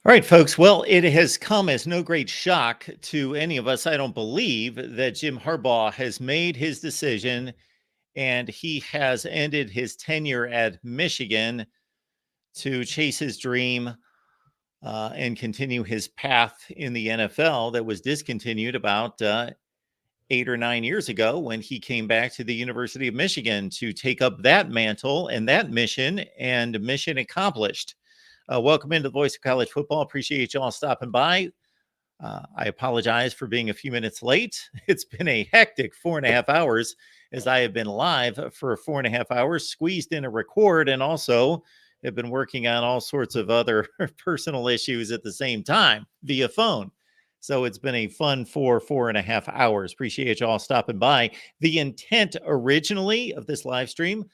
All right, folks. Well, it has come as no great shock to any of us, I don't believe, that Jim Harbaugh has made his decision and he has ended his tenure at Michigan to chase his dream and continue his path in the NFL that was discontinued about 8 or 9 years ago when he came back to the University of Michigan to take up that mantle and that mission, and mission accomplished. Welcome into the Voice of College Football. Appreciate you all stopping by. I apologize for being a few minutes late. It's been a hectic 4.5 hours as I have been live for 4.5 hours, squeezed in a record, and also have been working on all sorts of other personal issues at the same time via phone. So it's been a fun 4.5 hours. Appreciate you all stopping by. The intent originally of this live stream,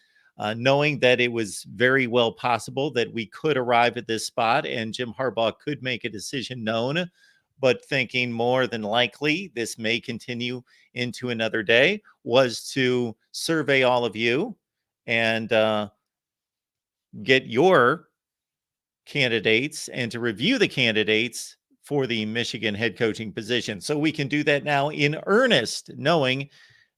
knowing that it was very well possible that we could arrive at this spot and Jim Harbaugh could make a decision known, but thinking more than likely this may continue into another day, was to survey all of you and get your candidates and to review the candidates for the Michigan head coaching position. So we can do that now in earnest, knowing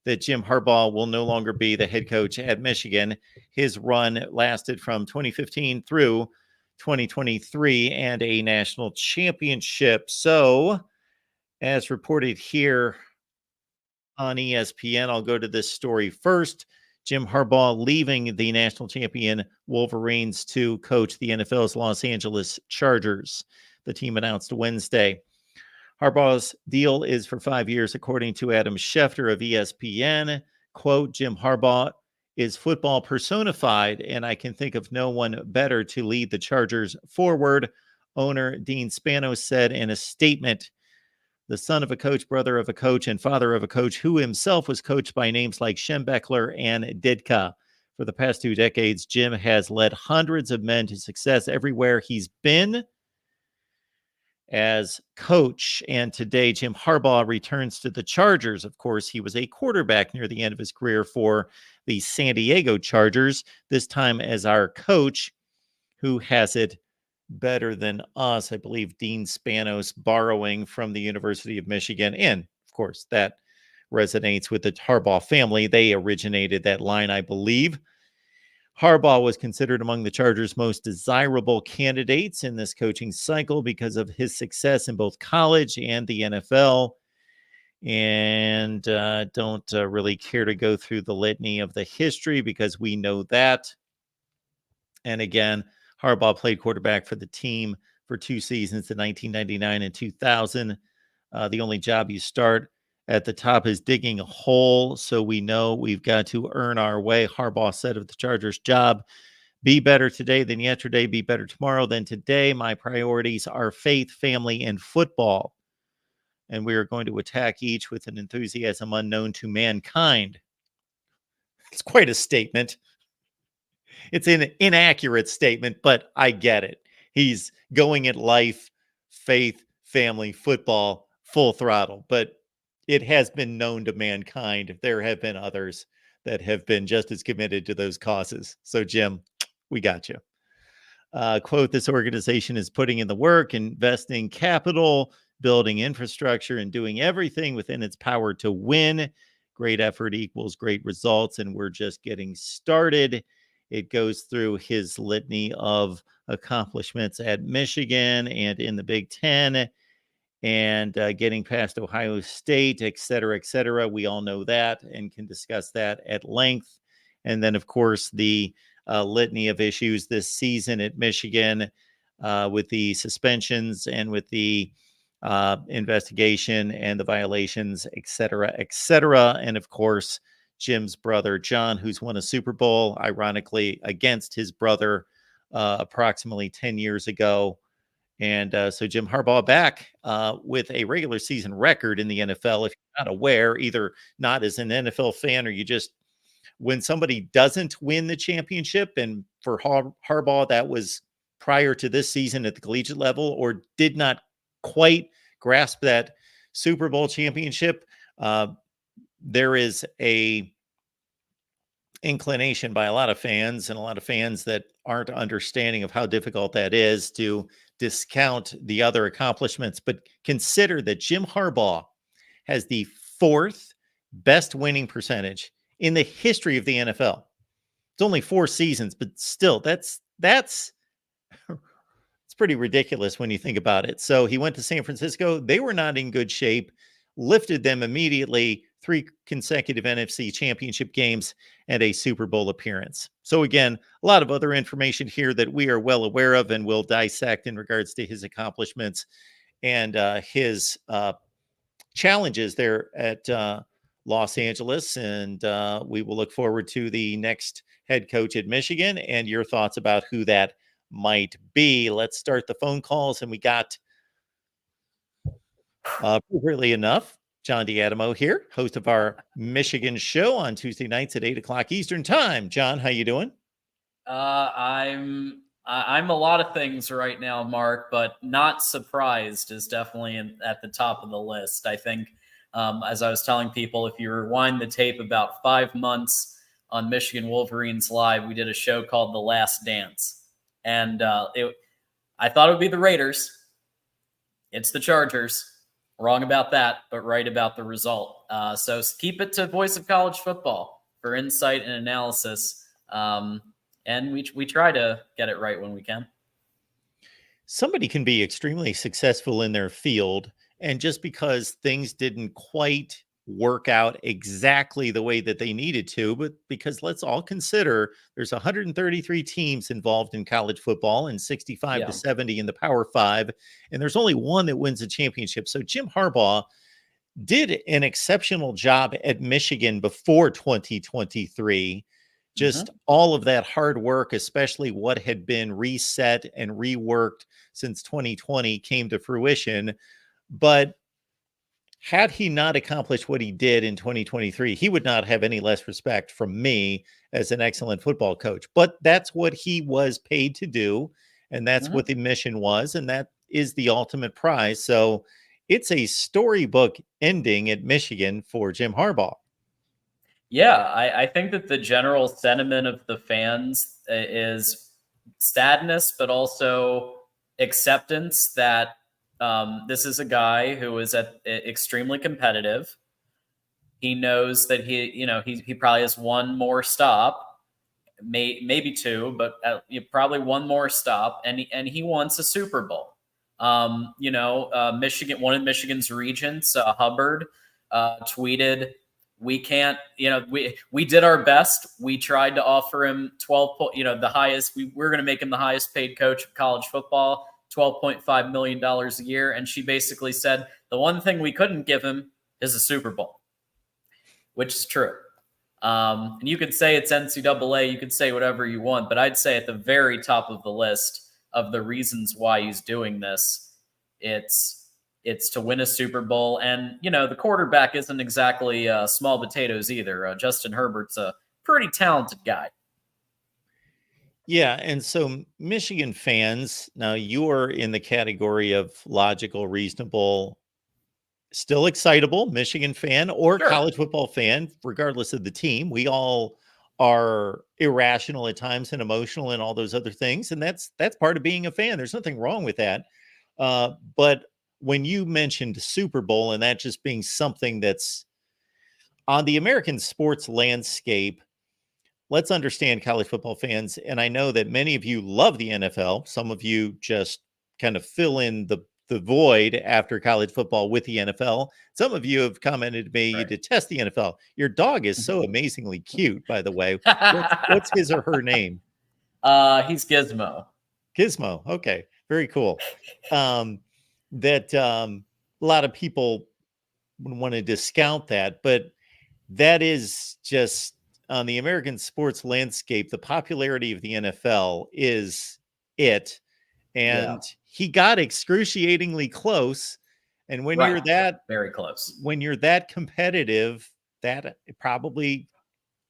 that Jim Harbaugh will no longer be the head coach at Michigan. His run lasted from 2015 through 2023 and a national championship. So, as reported here on ESPN, I'll go to this story first. Jim Harbaugh leaving the national champion Wolverines to coach the NFL's Los Angeles Chargers. The team announced Wednesday. Harbaugh's deal is for 5 years, according to Adam Schefter of ESPN. Quote, Jim Harbaugh is football personified, and I can think of no one better to lead the Chargers forward, owner Dean Spanos said in a statement. The son of a coach, brother of a coach, and father of a coach who himself was coached by names like Schembechler and Ditka. For the past 2 decades, Jim has led hundreds of men to success everywhere he's been as coach. And today, Jim Harbaugh returns to the Chargers. Of course, he was a quarterback near the end of his career for the San Diego Chargers, this time as our coach. Who has it better than us? I believe Dean Spanos, borrowing from the University of Michigan. And of course, that resonates with the Harbaugh family. They originated that line, I believe. Harbaugh was considered among the Chargers' most desirable candidates in this coaching cycle because of his success in both college and the NFL. And don't really care to go through the litany of the history because we know that. And again, Harbaugh played quarterback for the team for 2 seasons in 1999 and 2000. The only job you start at the top is digging a hole, so we know we've got to earn our way. Harbaugh said of the Chargers' job, be better today than yesterday, be better tomorrow than today. My priorities are faith, family, and football. And we are going to attack each with an enthusiasm unknown to mankind. It's quite a statement. It's an inaccurate statement, but I get it. He's going at life, faith, family, football, full throttle. But it has been known to mankind. There have been others that have been just as committed to those causes. So, Jim, we got you. Quote, this organization is putting in the work, investing capital, building infrastructure, and doing everything within its power to win. Great effort equals great results, and we're just getting started. It goes through his litany of accomplishments at Michigan and in the Big Ten and getting past Ohio State, et cetera, et cetera. We all know that and can discuss that at length. And then, of course, the litany of issues this season at Michigan with the suspensions and with the investigation and the violations, et cetera, et cetera. And of course, Jim's brother, John, who's won a Super Bowl, ironically, against his brother approximately 10 years ago. And so Jim Harbaugh back with a regular season record in the NFL. If you're not aware, either not as an NFL fan or you just, when somebody doesn't win the championship, and for Harbaugh, that was prior to this season at the collegiate level, or did not quite grasp that Super Bowl championship, there is a inclination by a lot of fans and a lot of fans that aren't understanding of how difficult that is to discount the other accomplishments, but consider that Jim Harbaugh has the fourth best winning percentage in the history of the NFL. It's only 4 seasons, but still, that's it's pretty ridiculous when you think about it. So he went to San Francisco. They were not in good shape, lifted them immediately, 3 consecutive NFC championship games and a Super Bowl appearance. So again, a lot of other information here that we are well aware of and will dissect in regards to his accomplishments and his challenges there at Los Angeles. And we will look forward to the next head coach at Michigan and your thoughts about who that might be. Let's start the phone calls. And we got, appropriately enough, John D'Adamo here, host of our Michigan show on Tuesday nights at 8 o'clock Eastern time. John, how you doing? I'm a lot of things right now, Mark, but not surprised is definitely at the top of the list. I think, as I was telling people, if you rewind the tape about 5 months on Michigan Wolverines Live, we did a show called The Last Dance. And I thought it would be the Raiders. It's the Chargers. Wrong about that, but right about the result. So keep it to Voice of College Football for insight and analysis. And we try to get it right when we can. Somebody can be extremely successful in their field, and just because things didn't quite work out exactly the way that they needed to, but because let's all consider there's 133 teams involved in college football and 65 to 70 in the Power 5, and there's only one that wins a championship. So Jim Harbaugh did an exceptional job at Michigan before 2023. Just all of that hard work, especially what had been reset and reworked since 2020, came to fruition. But had he not accomplished what he did in 2023, he would not have any less respect from me as an excellent football coach. But that's what he was paid to do. And that's what the mission was. And that is the ultimate prize. So it's a storybook ending at Michigan for Jim Harbaugh. Yeah, I think that the general sentiment of the fans is sadness, but also acceptance that this is a guy who is extremely competitive. He knows that he probably has one more stop, maybe 2, but probably one more stop, and he wants a Super Bowl. Michigan, one of Michigan's regents, Hubbard, tweeted, "We can't, we did our best. We tried to offer him 12, the highest. We're going to make him the highest paid coach of college football, $12.5 million a year." And she basically said, the one thing we couldn't give him is a Super Bowl, which is true. And you could say it's NCAA, you could say whatever you want, but I'd say at the very top of the list of the reasons why he's doing this, it's to win a Super Bowl. And, the quarterback isn't exactly small potatoes either. Justin Herbert's a pretty talented guy. Yeah. And so Michigan fans, now you're in the category of logical, reasonable, still excitable Michigan fan or college football fan, regardless of the team. We all are irrational at times and emotional and all those other things. And that's part of being a fan. There's nothing wrong with that. But when you mentioned Super Bowl and that just being something that's on the American sports landscape, let's understand, college football fans. And I know that many of you love the NFL. Some of you just kind of fill in the void after college football with the NFL. Some of you have commented to me, you detest the NFL. Your dog is so amazingly cute, by the way. What's his or her name? He's Gizmo. Gizmo. Okay. Very cool. A lot of people want to discount that, but that is just on the American sports landscape. The popularity of the NFL is it. And he got excruciatingly close. And when you're that very close, when you're that competitive, that probably,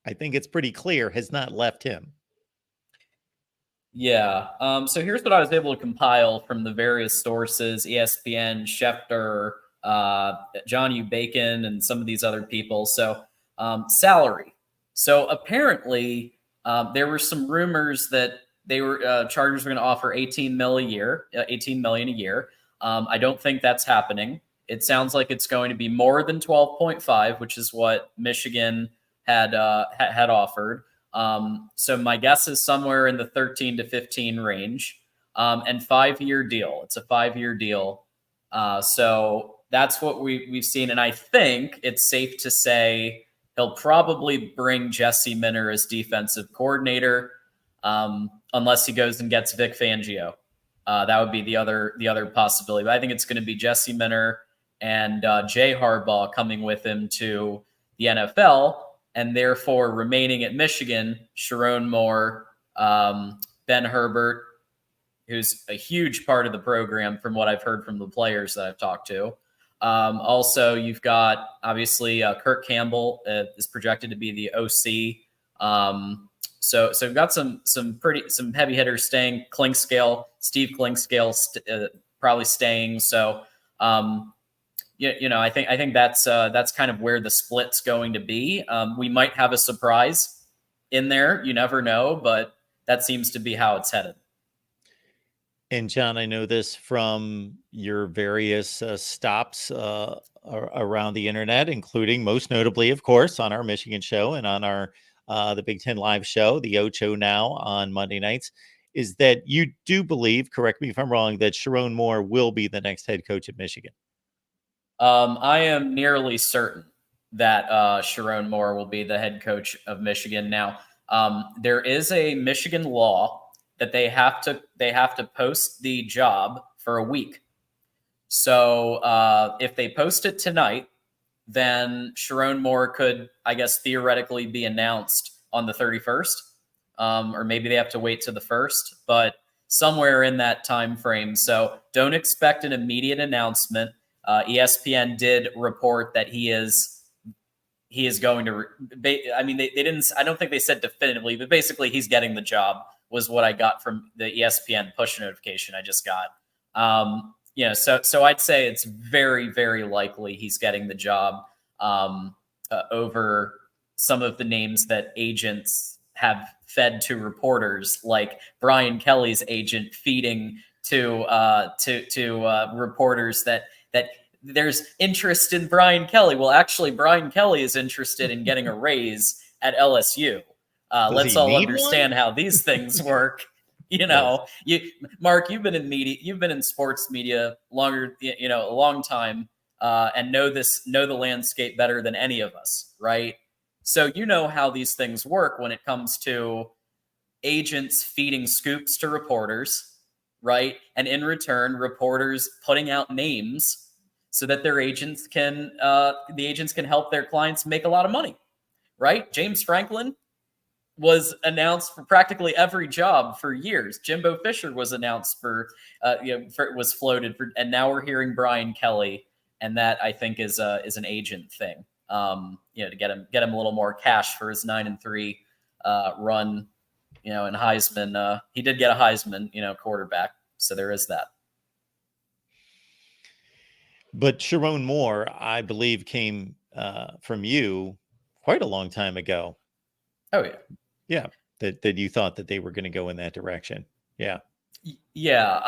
I think it's pretty clear, has not left him. Yeah. So here's what I was able to compile from the various sources: ESPN, Schefter, John U. Bacon, and some of these other people. So salary. So apparently there were some rumors that Chargers were going to offer 18 million a year. I don't think that's happening. It sounds like it's going to be more than 12.5, which is what Michigan had offered. So my guess is somewhere in the 13 to 15 range. And 5-year deal. It's a 5-year deal. So that's what we've seen. And I think it's safe to say he'll probably bring Jesse Minter as defensive coordinator, unless he goes and gets Vic Fangio. That would be the other possibility. But I think it's going to be Jesse Minter and Jay Harbaugh coming with him to the NFL, and therefore remaining at Michigan, Sharon Moore, Ben Herbert, who's a huge part of the program from what I've heard from the players that I've talked to. Also, you've got obviously Kirk Campbell is projected to be the OC. So we've got some heavy hitters staying. Steve Clinkscale probably staying. So I think that's kind of where the split's going to be. We might have a surprise in there. You never know, but that seems to be how it's headed. And John, I know this from your various stops around the internet, including most notably, of course, on our Michigan show and on our the Big Ten Live show, the Ocho Now on Monday nights, is that you do believe, correct me if I'm wrong, that Sharon Moore will be the next head coach at Michigan. I am nearly certain that Sharon Moore will be the head coach of Michigan. Now, there is a Michigan law that they have to post the job for a week. So if they post it tonight, then Sharon Moore could, I guess, theoretically be announced on the 31st, or maybe they have to wait to the 1st, but somewhere in that time frame. So don't expect an immediate announcement. ESPN did report that he is going to. I mean, they didn't. I don't think they said definitively, but basically, he's getting the job. Was what I got from the ESPN push notification I just got. So I'd say it's very, very likely he's getting the job over some of the names that agents have fed to reporters, like Brian Kelly's agent feeding to reporters that there's interest in Brian Kelly. Well, actually, Brian Kelly is interested in getting a raise at LSU. Let's all understand how these things work. Mark, you've been in media, you've been in sports media longer, a long time, and know the landscape better than any of us, right? So you know how these things work when it comes to agents feeding scoops to reporters, right? And in return, reporters putting out names so that the agents can help their clients make a lot of money, right? James Franklin was announced for practically every job for years. Jimbo Fisher was announced was floated for, and now we're hearing Brian Kelly, and that I think is an agent thing. To get him a little more cash for his 9-3 run, and Heisman. He did get a Heisman, quarterback, so there is that. But Sharon Moore, I believe, came from you quite a long time ago. Oh yeah. Yeah, that you thought that they were going to go in that direction. Yeah. Yeah.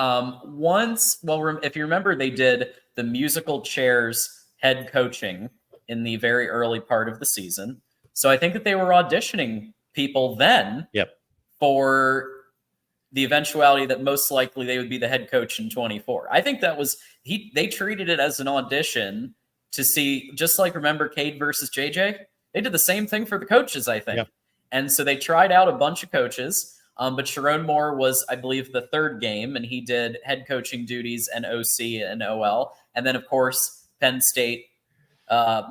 If you remember, they did the musical chairs head coaching in the very early part of the season. So I think that they were auditioning people then. Yep. For the eventuality that most likely they would be the head coach in 24. I think that was they treated it as an audition to see, just like remember Cade versus JJ? They did the same thing for the coaches, I think. Yep. And so they tried out a bunch of coaches, but Sharon Moore was, I believe, the third game, and he did head coaching duties and OC and OL. And then, of course, Penn State,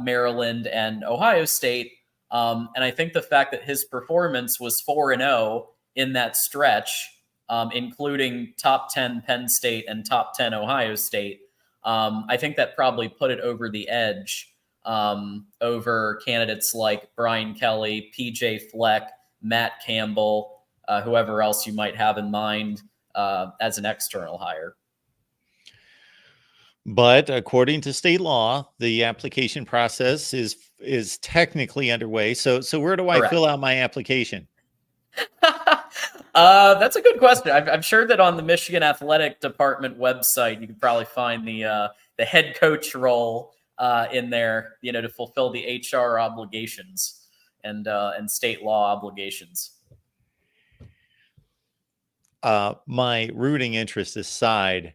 Maryland, and Ohio State. And I think the fact that his performance was 4-0 in that stretch, including top 10 Penn State and top 10 Ohio State, I think that probably put it over the edge over candidates like Brian Kelly, PJ Fleck, Matt Campbell, whoever else you might have in mind as an external hire. But according to state law, the application process is technically underway. So where do I fill out my application? That's a good question. I'm sure that on the Michigan Athletic Department website, you can probably find the head coach role in there, to fulfill the HR obligations and state law obligations. My rooting interest aside,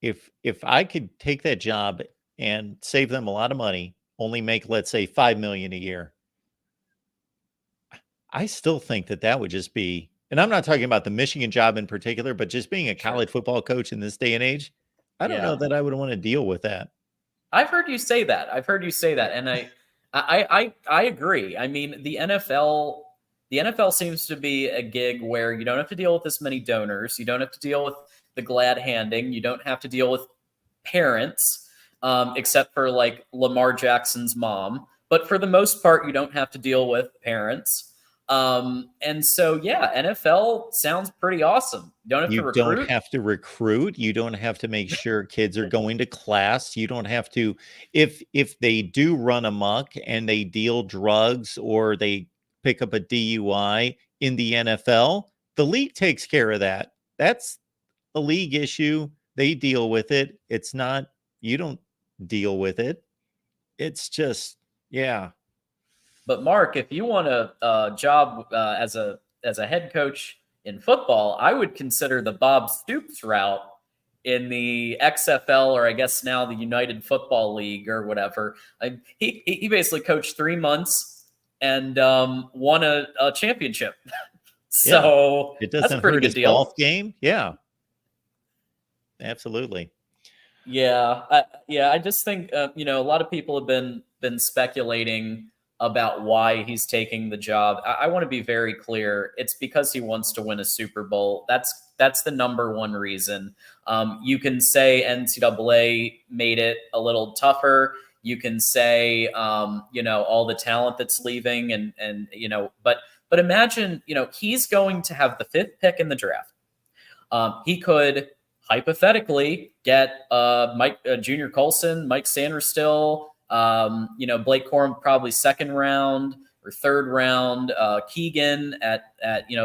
if I could take that job and save them a lot of money, only make, let's say, $5 million a year, I still think that would just be, and I'm not talking about the Michigan job in particular, but just being a college football coach in this day and age, I don't know that I would want to deal with that. I've heard you say that. And I agree. I mean, the NFL seems to be a gig where you don't have to deal with this many donors, you don't have to deal with the glad handing, you don't have to deal with parents, except for like Lamar Jackson's mom. But for the most part, you don't have to deal with parents. And so, yeah, NFL sounds pretty awesome. You don't have to recruit. You don't have to recruit. You don't have to make sure kids are going to class. You don't have to, if they do run amok and they deal drugs or they pick up a DUI in the NFL, the league takes care of that. That's a league issue. They deal with it. It's not, you don't deal with it. It's just, yeah. But Mark, if you want a job as a head coach in football, I would consider the Bob Stoops route in the XFL, or I guess now the United Football League or whatever. He basically coached 3 months and won a championship. So it doesn't that's a pretty hurt good his deal. golf game. Yeah, absolutely. Yeah, I just think a lot of people have been speculating about why he's taking the job. I want to be very clear. It's because he wants to win a Super Bowl. That's the number one reason. You can say NCAA made it a little tougher. You can say all the talent that's leaving, and but imagine he's going to have the 5th pick in the draft. He could hypothetically get Mike Junior Colson, Mike Sanderstill, Blake Corum probably 2nd round or 3rd round, Keegan at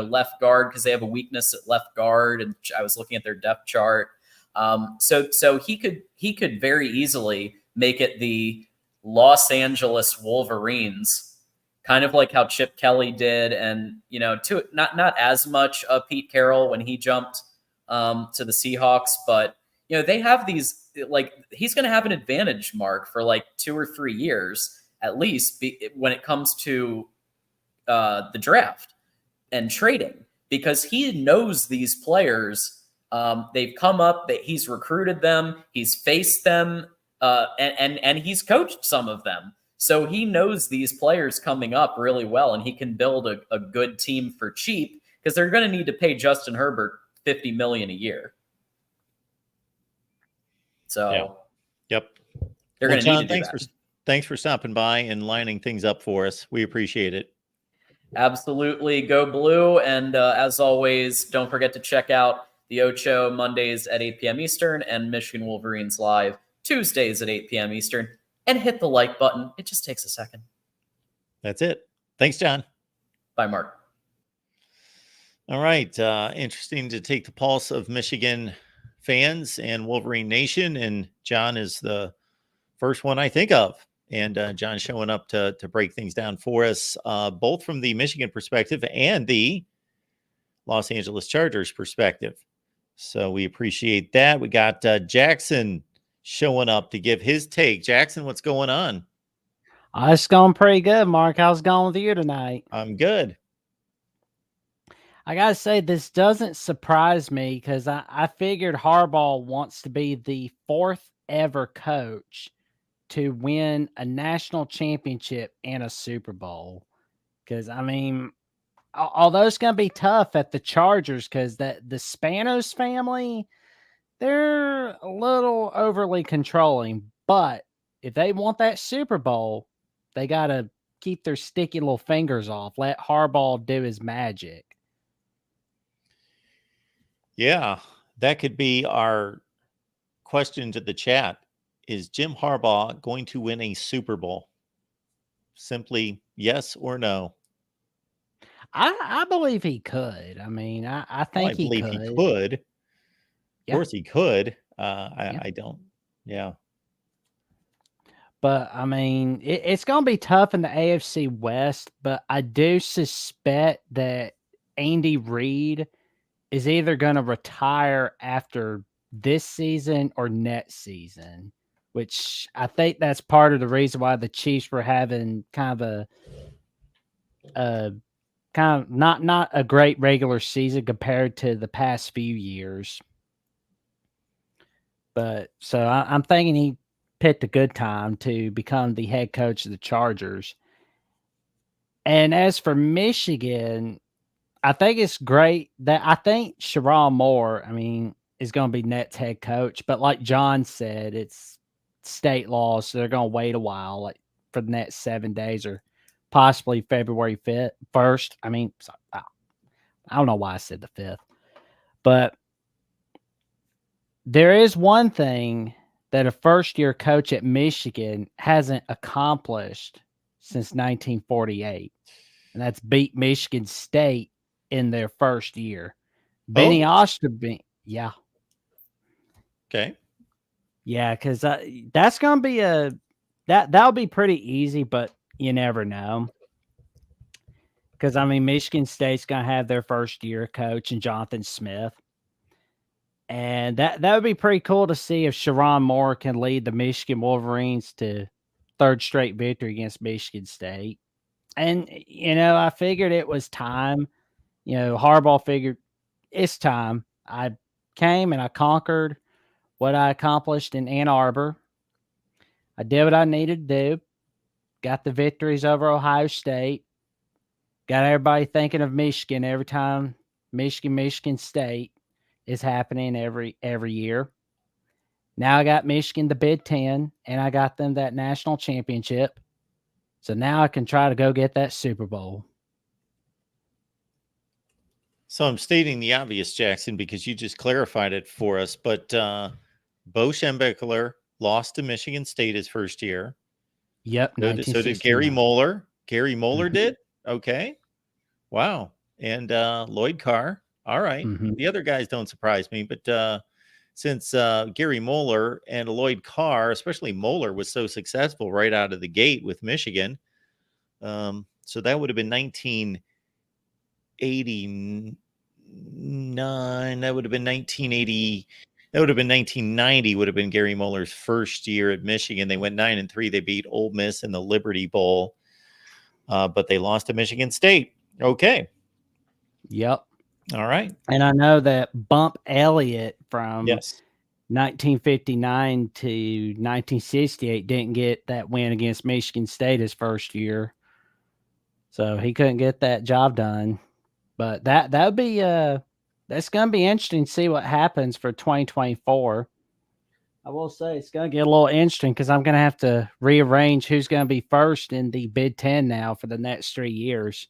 left guard because they have a weakness at left guard, and I was looking at their depth chart. So he could very easily make it the Los Angeles Wolverines, kind of like how Chip Kelly did, and to not as much Pete Carroll when he jumped to the Seahawks, but they have these, like, he's going to have an advantage, Mark, for like 2 or 3 years at least when it comes to the draft and trading, because he knows these players. They've come up, that he's recruited them, he's faced them, and he's coached some of them. So he knows these players coming up really well, and he can build a good team for cheap, because they're going to need to pay Justin Herbert $50 million a year. So, yep. They're going to need to do that. Thanks for stopping by and lining things up for us. We appreciate it. Absolutely. Go Blue. And as always, don't forget to check out the Ocho Mondays at 8 p.m. Eastern and Michigan Wolverines Live Tuesdays at 8 p.m. Eastern. And hit the like button. It just takes a second. That's it. Thanks, John. Bye, Mark. All right. Interesting to take the pulse of Michigan fans and Wolverine Nation. And John is the first one I think of. And John showing up to break things down for us, both from the Michigan perspective and the Los Angeles Chargers perspective. So we appreciate that. We got Jackson showing up to give his take. Jackson, what's going on? It's going pretty good, Mark. How's it going with you tonight? I'm good. I got to say, this doesn't surprise me because I figured Harbaugh wants to be the 4th ever coach to win a national championship and a Super Bowl. Because, I mean, although it's going to be tough at the Chargers because the Spanos family, they're a little overly controlling. But if they want that Super Bowl, they got to keep their sticky little fingers off. Let Harbaugh do his magic. Yeah, that could be our question to the chat. Is Jim Harbaugh going to win a Super Bowl? Simply yes or no. I believe he could. I mean, I Well, I think he believe he could. could. Of Yeah. course he could. Yeah. I don't. Yeah. But I mean, it's going to be tough in the AFC West. But I do suspect that Andy Reid is either going to retire after this season or next season, which I think that's part of the reason why the Chiefs were having kind of a kind of not a great regular season compared to the past few years. But so I'm thinking he picked a good time to become the head coach of the Chargers. And as for Michigan, I think it's great that I think Sherrod Moore, I mean, is going to be next head coach. But like John said, it's state law, so they're going to wait a while, like for the next 7 days or possibly February 1st. I mean, I don't know why I said the 5th, but there is one thing that a first year coach at Michigan hasn't accomplished since 1948, and that's beat Michigan State in their first year. Benny Oh, Osterbein, yeah. okay. Yeah, because that's going to be that'll be pretty easy, but you never know. Because I mean, Michigan State's going to have their first year coach and Jonathan Smith. And that would be pretty cool to see if Sherrod Moore can lead the Michigan Wolverines to third straight victory against Michigan State. And, I figured it was time. Harbaugh figured it's time. I came and I conquered what I accomplished in Ann Arbor. I did what I needed to do. Got the victories over Ohio State. Got everybody thinking of Michigan every time Michigan State is happening every year. Now I got Michigan the Big Ten, and I got them that national championship. So now I can try to go get that Super Bowl. So I'm stating the obvious, Jackson, because you just clarified it for us. But Bo Schembechler lost to Michigan State his first year. Yep, So did Gary 1969. Moeller. Gary Moeller Mhm. did? Okay. Wow. And Lloyd Carr. All right. Mhm. The other guys don't surprise me, but since Gary Moeller and Lloyd Carr, especially Moeller, was so successful right out of the gate with Michigan, so that would have been 1989. That would have been 1980. That would have been 1990. Would have been Gary Moeller's first year at Michigan. They went 9-3. They beat Ole Miss in the Liberty Bowl, but they lost to Michigan State. Okay. Yep. All right. And I know that Bump Elliott from Yes. 1959 to 1968 didn't get that win against Michigan State his first year. So he couldn't get that job done. But that would be that's going to be interesting to see what happens for 2024. I will say it's going to get a little interesting because I'm going to have to rearrange who's going to be first in the Big Ten now for the next 3 years.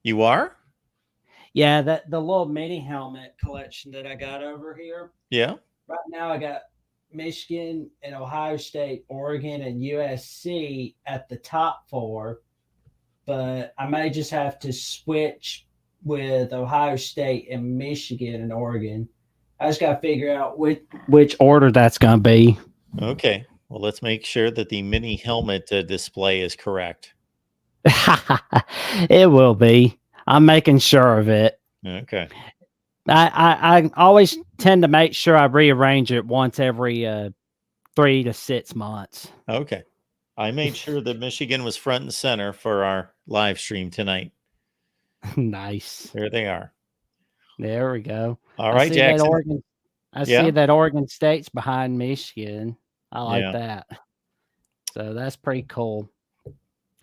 You are? Yeah, that the little mini helmet collection that I got over here. Yeah. Right now, I got Michigan and Ohio State, Oregon, and USC at the top 4. But I may just have to switch with Ohio State and Michigan and Oregon. I just got to figure out which order that's going to be. Okay. Well, let's make sure that the mini helmet display is correct. It will be. I'm making sure of it. Okay. I always tend to make sure I rearrange it once every 3 to 6 months. Okay. I made sure that Michigan was front and center for our live stream tonight. Nice. There they are. There we go. All right, Jackson. I see that Oregon State's behind Michigan. I like Yeah. that. So that's pretty cool.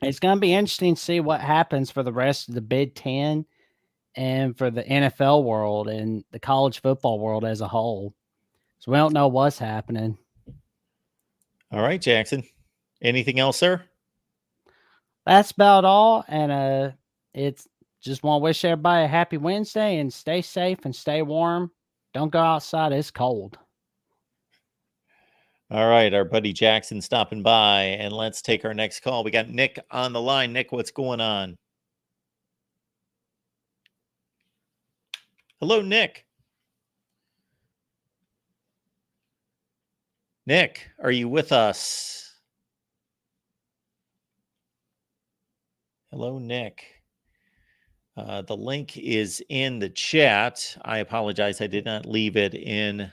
It's going to be interesting to see what happens for the rest of the Big Ten and for the NFL world and the college football world as a whole. So we don't know what's happening. All right, Jackson. Anything else, sir? That's about all. And it's just want to wish everybody a happy Wednesday and stay safe and stay warm. Don't go outside. It's cold. All right, our buddy Jackson stopping by, and let's take our next call. We got Nick on the line. Nick, what's going on? Hello, Nick. Nick, are you with us? Hello, Nick. The link is in the chat. I apologize. I did not leave it in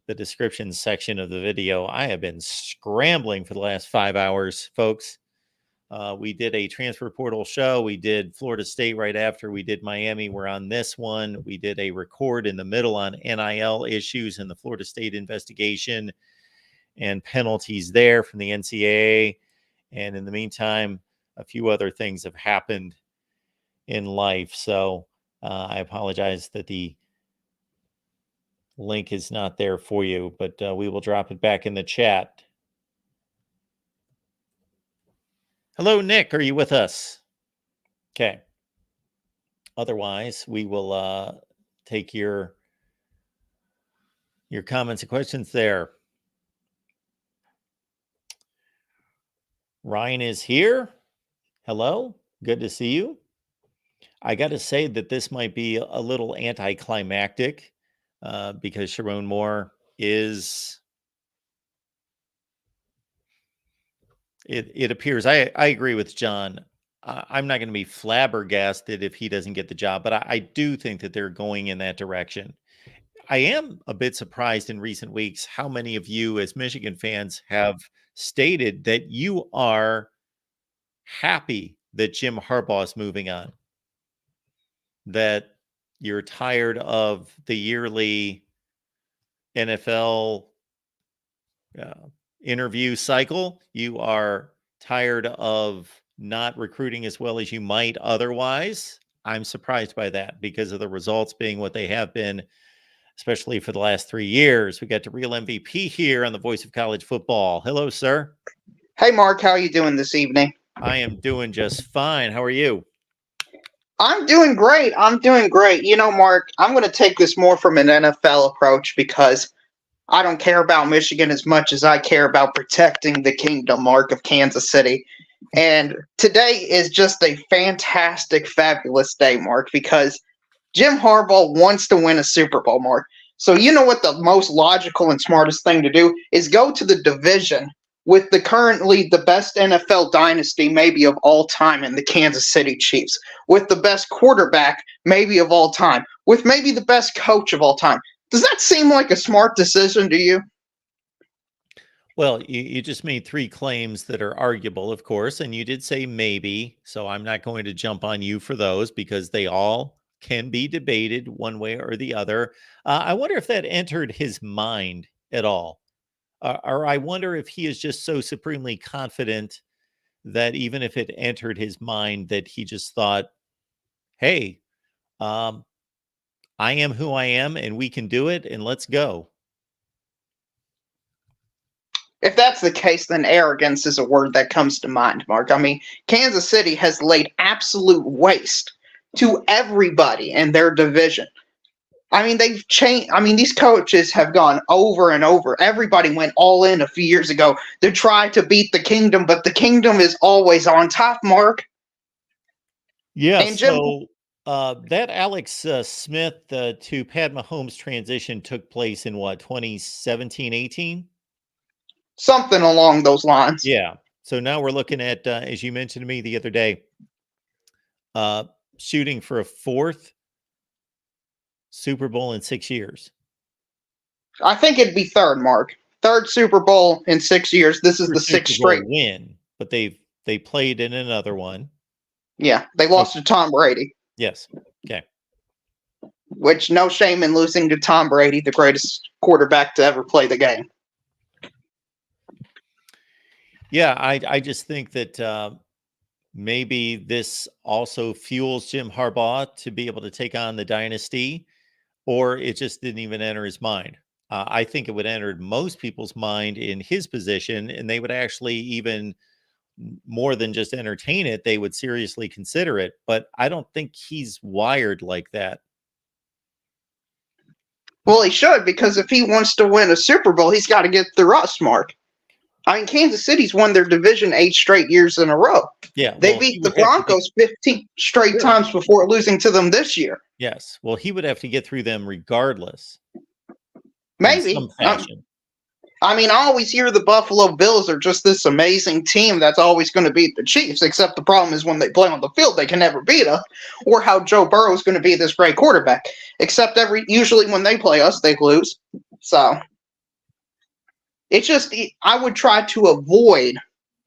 the description section of the video. I have been scrambling for the last 5 hours, folks. We did a transfer portal show. We did Florida State right after we did Miami. We're on this one. We did a record in the middle on NIL issues and the Florida State investigation and penalties there from the NCAA. And in the meantime, a few other things have happened in life. So I apologize that the link is not there for you, but we will drop it back in the chat. Hello, Nick. Are you with us? Okay. Otherwise, we will take your comments and questions there. Ryan is here. Hello. Good to see you. I got to say that this might be a little anticlimactic because Sharon Moore is... It appears, I agree with John. I'm not going to be flabbergasted if he doesn't get the job, but I do think that they're going in that direction. I am a bit surprised in recent weeks how many of you as Michigan fans have stated that you are happy that Jim Harbaugh is moving on, that you're tired of the yearly NFL interview cycle. You are tired of not recruiting as well as you might otherwise. I'm surprised by that because of the results being what they have been, especially for the last 3 years. We got the real MVP here on the Voice of College Football. Hello, sir. Hey, Mark. How are you doing this evening? I am doing just fine. How are you? I'm doing great. You know, Mark, I'm going to take this more from an NFL approach because I don't care about Michigan as much as I care about protecting the kingdom, Mark, of Kansas City. And today is just a fantastic, fabulous day, Mark, because Jim Harbaugh wants to win a Super Bowl, Mark. So you know what the most logical and smartest thing to do is go to the division with the currently the best NFL dynasty maybe of all time in the Kansas City Chiefs, with the best quarterback maybe of all time, with maybe the best coach of all time. Does that seem like a smart decision to you? Well, you just made 3 claims that are arguable, of course, and you did say maybe, so I'm not going to jump on you for those because they all can be debated one way or the other. I wonder if that entered his mind at all. Or I wonder if he is just so supremely confident that even if it entered his mind that he just thought, hey, I am who I am and we can do it and let's go. If that's the case, then arrogance is a word that comes to mind, Mark. I mean, Kansas City has laid absolute waste to everybody in their division. I mean, they've changed. I mean, these coaches have gone over and over. Everybody went all in a few years ago to try to beat the kingdom, but the kingdom is always on top, Mark. Yeah, And Jim, so that Alex Smith to Pat Mahomes transition took place in what, 2017, 18? something along those lines. Yeah. So now we're looking at, as you mentioned to me the other day, shooting for a 4th Super Bowl in 6 years. I think it'd be third, Mark. Third Super Bowl in 6 years. This is the 6th straight win, but they played in another one. Yeah, they lost to Tom Brady. Yes. Okay. Which, no shame in losing to Tom Brady, the greatest quarterback to ever play the game. Yeah, I just think that maybe this also fuels Jim Harbaugh to be able to take on the dynasty, or it just didn't even enter his mind. I think it would enter most people's mind in his position, and they would actually even more than just entertain it, they would seriously consider it. But I don't think he's wired like that. Well, he should, because if he wants to win a Super Bowl, he's got to get through us, Mark. I mean, Kansas City's won their division 8 straight years in a row. Yeah, They well, beat the Broncos 15 straight Sure. times before losing to them this year. Yes. Well, he would have to get through them regardless. Maybe. In some fashion. I mean, I always hear the Buffalo Bills are just this amazing team that's always going to beat the Chiefs, except the problem is when they play on the field, they can never beat us, or how Joe Burrow is going to be this great quarterback. Except usually when they play us, they lose. So it's just, I would try to avoid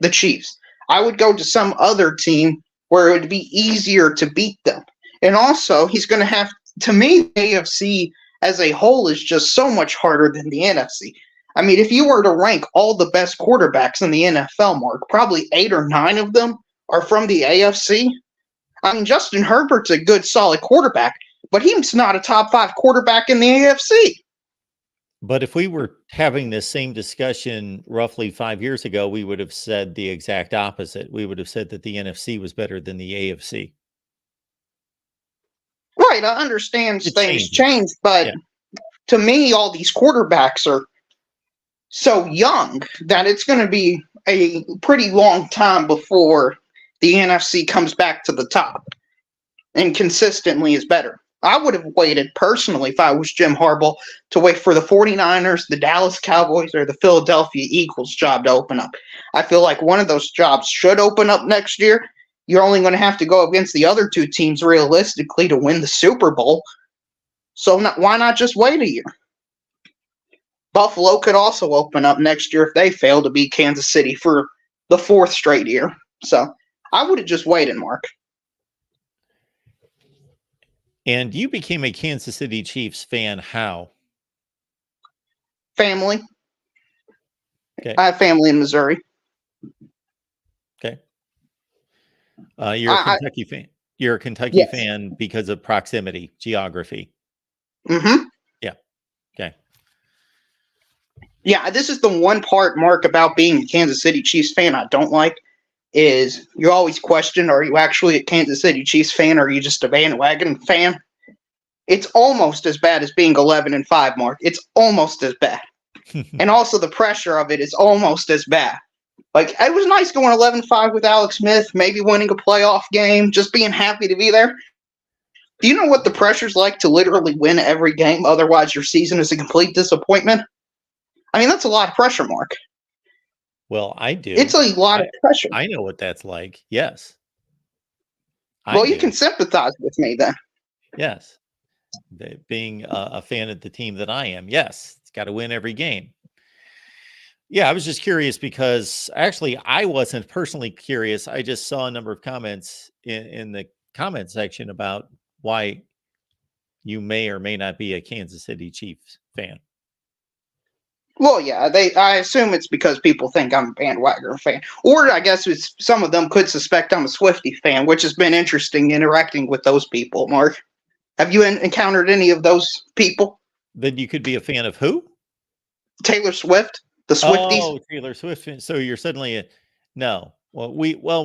the Chiefs. I would go to some other team where it would be easier to beat them. And also, he's going to have, to me, the AFC as a whole is just so much harder than the NFC. I mean, if you were to rank all the best quarterbacks in the NFL, Mark, probably 8 or 9 of them are from the AFC. I mean, Justin Herbert's a good, solid quarterback, but he's not a top 5 quarterback in the AFC. But if we were having this same discussion roughly 5 years ago, we would have said the exact opposite. We would have said that the NFC was better than the AFC. Right, I understand things change, but yeah. To me, all these quarterbacks are so young that it's going to be a pretty long time before the NFC comes back to the top and consistently is better. I would have waited personally if I was Jim Harbaugh to wait for the 49ers, the Dallas Cowboys, or the Philadelphia Eagles job to open up. I feel like one of those jobs should open up next year. You're only going to have to go against the other 2 teams realistically to win the Super Bowl. So why not just wait a year? Buffalo could also open up next year if they fail to beat Kansas City for the 4th straight year. So I would have just waited, Mark. And you became a Kansas City Chiefs fan how? Family. Okay. I have family in Missouri. Okay. You're a Kentucky fan. You're a Kentucky fan because of proximity, geography. Mm-hmm. Yeah. Okay. Yeah, this is the one part, Mark, about being a Kansas City Chiefs fan I don't like, is you always question, are you actually a Kansas City Chiefs fan, or are you just a bandwagon fan? It's almost as bad as being 11-5, Mark. It's almost as bad. And also the pressure of it is almost as bad. Like, it was nice going 11-5 with Alex Smith, maybe winning a playoff game, just being happy to be there. Do you know what the pressure's like to literally win every game? Otherwise, your season is a complete disappointment. I mean, that's a lot of pressure, Mark. Well, I do. It's a lot of pressure. I know what that's like. Yes. Well, you can sympathize with me then. Yes. Being a fan of the team that I am. Yes. It's got to win every game. Yeah, I was just curious because actually I wasn't personally curious. I just saw a number of comments in the comment section about why you may or may not be a Kansas City Chiefs fan. Well, yeah, I assume it's because people think I'm a bandwagon fan. Or I guess some of them could suspect I'm a Swiftie fan, which has been interesting interacting with those people, Mark. Have you encountered any of those people? Then you could be a fan of who? Taylor Swift, the Swifties. Oh, Taylor Swift. So you're suddenly no. Well,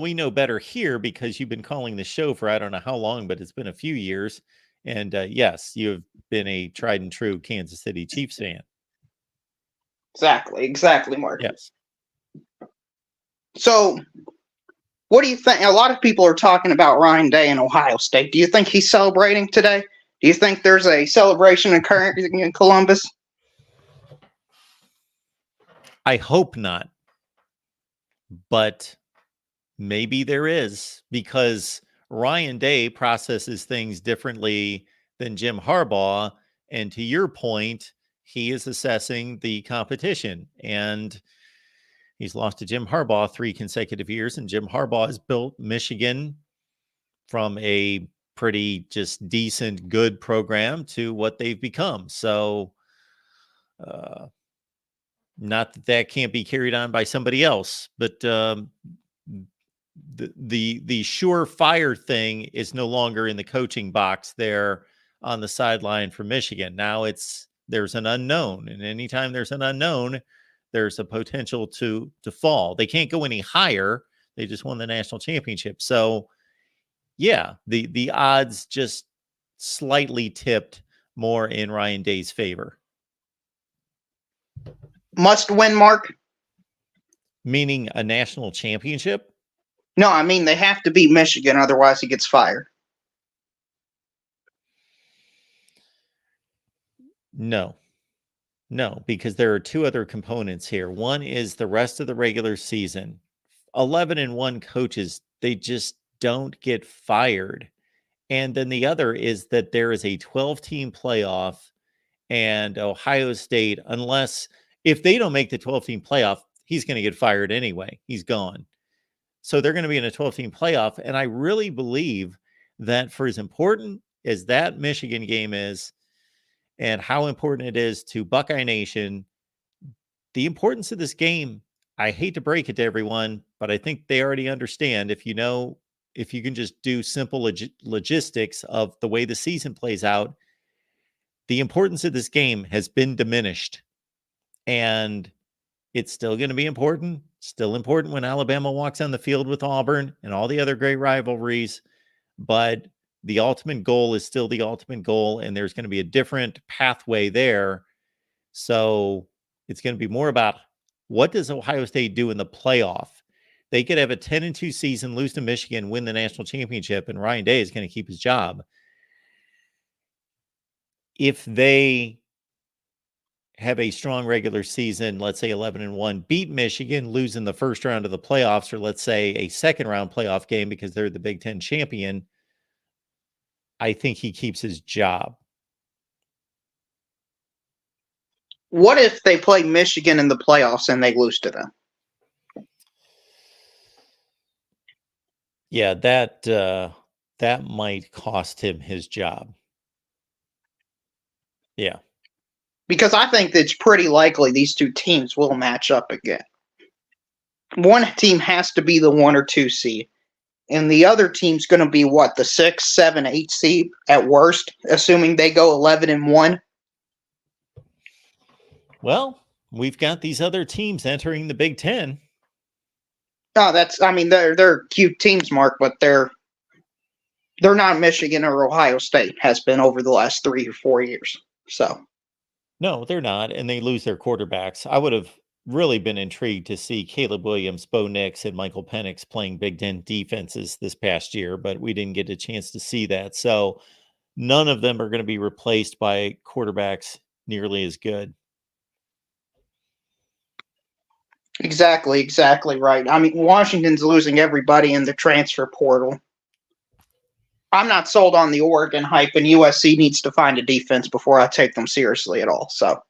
we know better here because you've been calling the show for I don't know how long, but it's been a few years. And yes, you've been a tried and true Kansas City Chiefs fan. Exactly, Mark. Yes. So, what do you think? A lot of people are talking about Ryan Day in Ohio State. Do you think he's celebrating today? Do you think there's a celebration occurring in Columbus? I hope not. But maybe there is, because Ryan Day processes things differently than Jim Harbaugh. And to your point, he is assessing the competition, and he's lost to Jim Harbaugh 3 consecutive years. And Jim Harbaugh has built Michigan from a pretty just decent, good program to what they've become. So, not that can't be carried on by somebody else, but the surefire thing is no longer in the coaching box there on the sideline for Michigan. Now there's an unknown, and anytime there's an unknown, there's a potential to fall. They can't go any higher. They just won the national championship. So yeah, the odds just slightly tipped more in Ryan Day's favor. Must win, Mark? Meaning a national championship? No, I mean they have to beat Michigan, otherwise he gets fired. No, because there are two other components here. One is the rest of the regular season. 11-1 coaches, they just don't get fired. And then the other is that there is a 12-team playoff, and Ohio State, if they don't make the 12-team playoff, he's going to get fired anyway. He's gone. So they're going to be in a 12-team playoff. And I really believe that for as important as that Michigan game is, and how important it is to Buckeye Nation, the importance of this game, I hate to break it to everyone, but I think they already understand. If you can just do simple logistics of the way the season plays out, the importance of this game has been diminished. And it's still going to be important. Still important when Alabama walks on the field with Auburn and all the other great rivalries. But the ultimate goal is still the ultimate goal, and there's going to be a different pathway there. So it's going to be more about what does Ohio State do in the playoff? They could have a 10-2 season, lose to Michigan, win the national championship, and Ryan Day is going to keep his job. If they have a strong regular season, let's say 11-1, beat Michigan, lose in the first round of the playoffs, or let's say a second round playoff game because they're the Big Ten champion, I think he keeps his job. What if they play Michigan in the playoffs and they lose to them? Yeah, that might cost him his job. Yeah. Because I think it's pretty likely these two teams will match up again. One team has to be the 1 or 2 seed, and the other team's going to be what, the 6, 7, 8 seed at worst, assuming they go 11-1. Well, we've got these other teams entering the Big Ten. No, they're cute teams, Mark, but they're not Michigan or Ohio State has been over the last 3 or 4 years. So. No, they're not, and they lose their quarterbacks. I would have really been intrigued to see Caleb Williams, Bo Nix, and Michael Penix playing Big Ten defenses this past year, but we didn't get a chance to see that. So none of them are going to be replaced by quarterbacks nearly as good. Exactly right. I mean, Washington's losing everybody in the transfer portal. I'm not sold on the Oregon hype, and USC needs to find a defense before I take them seriously at all. So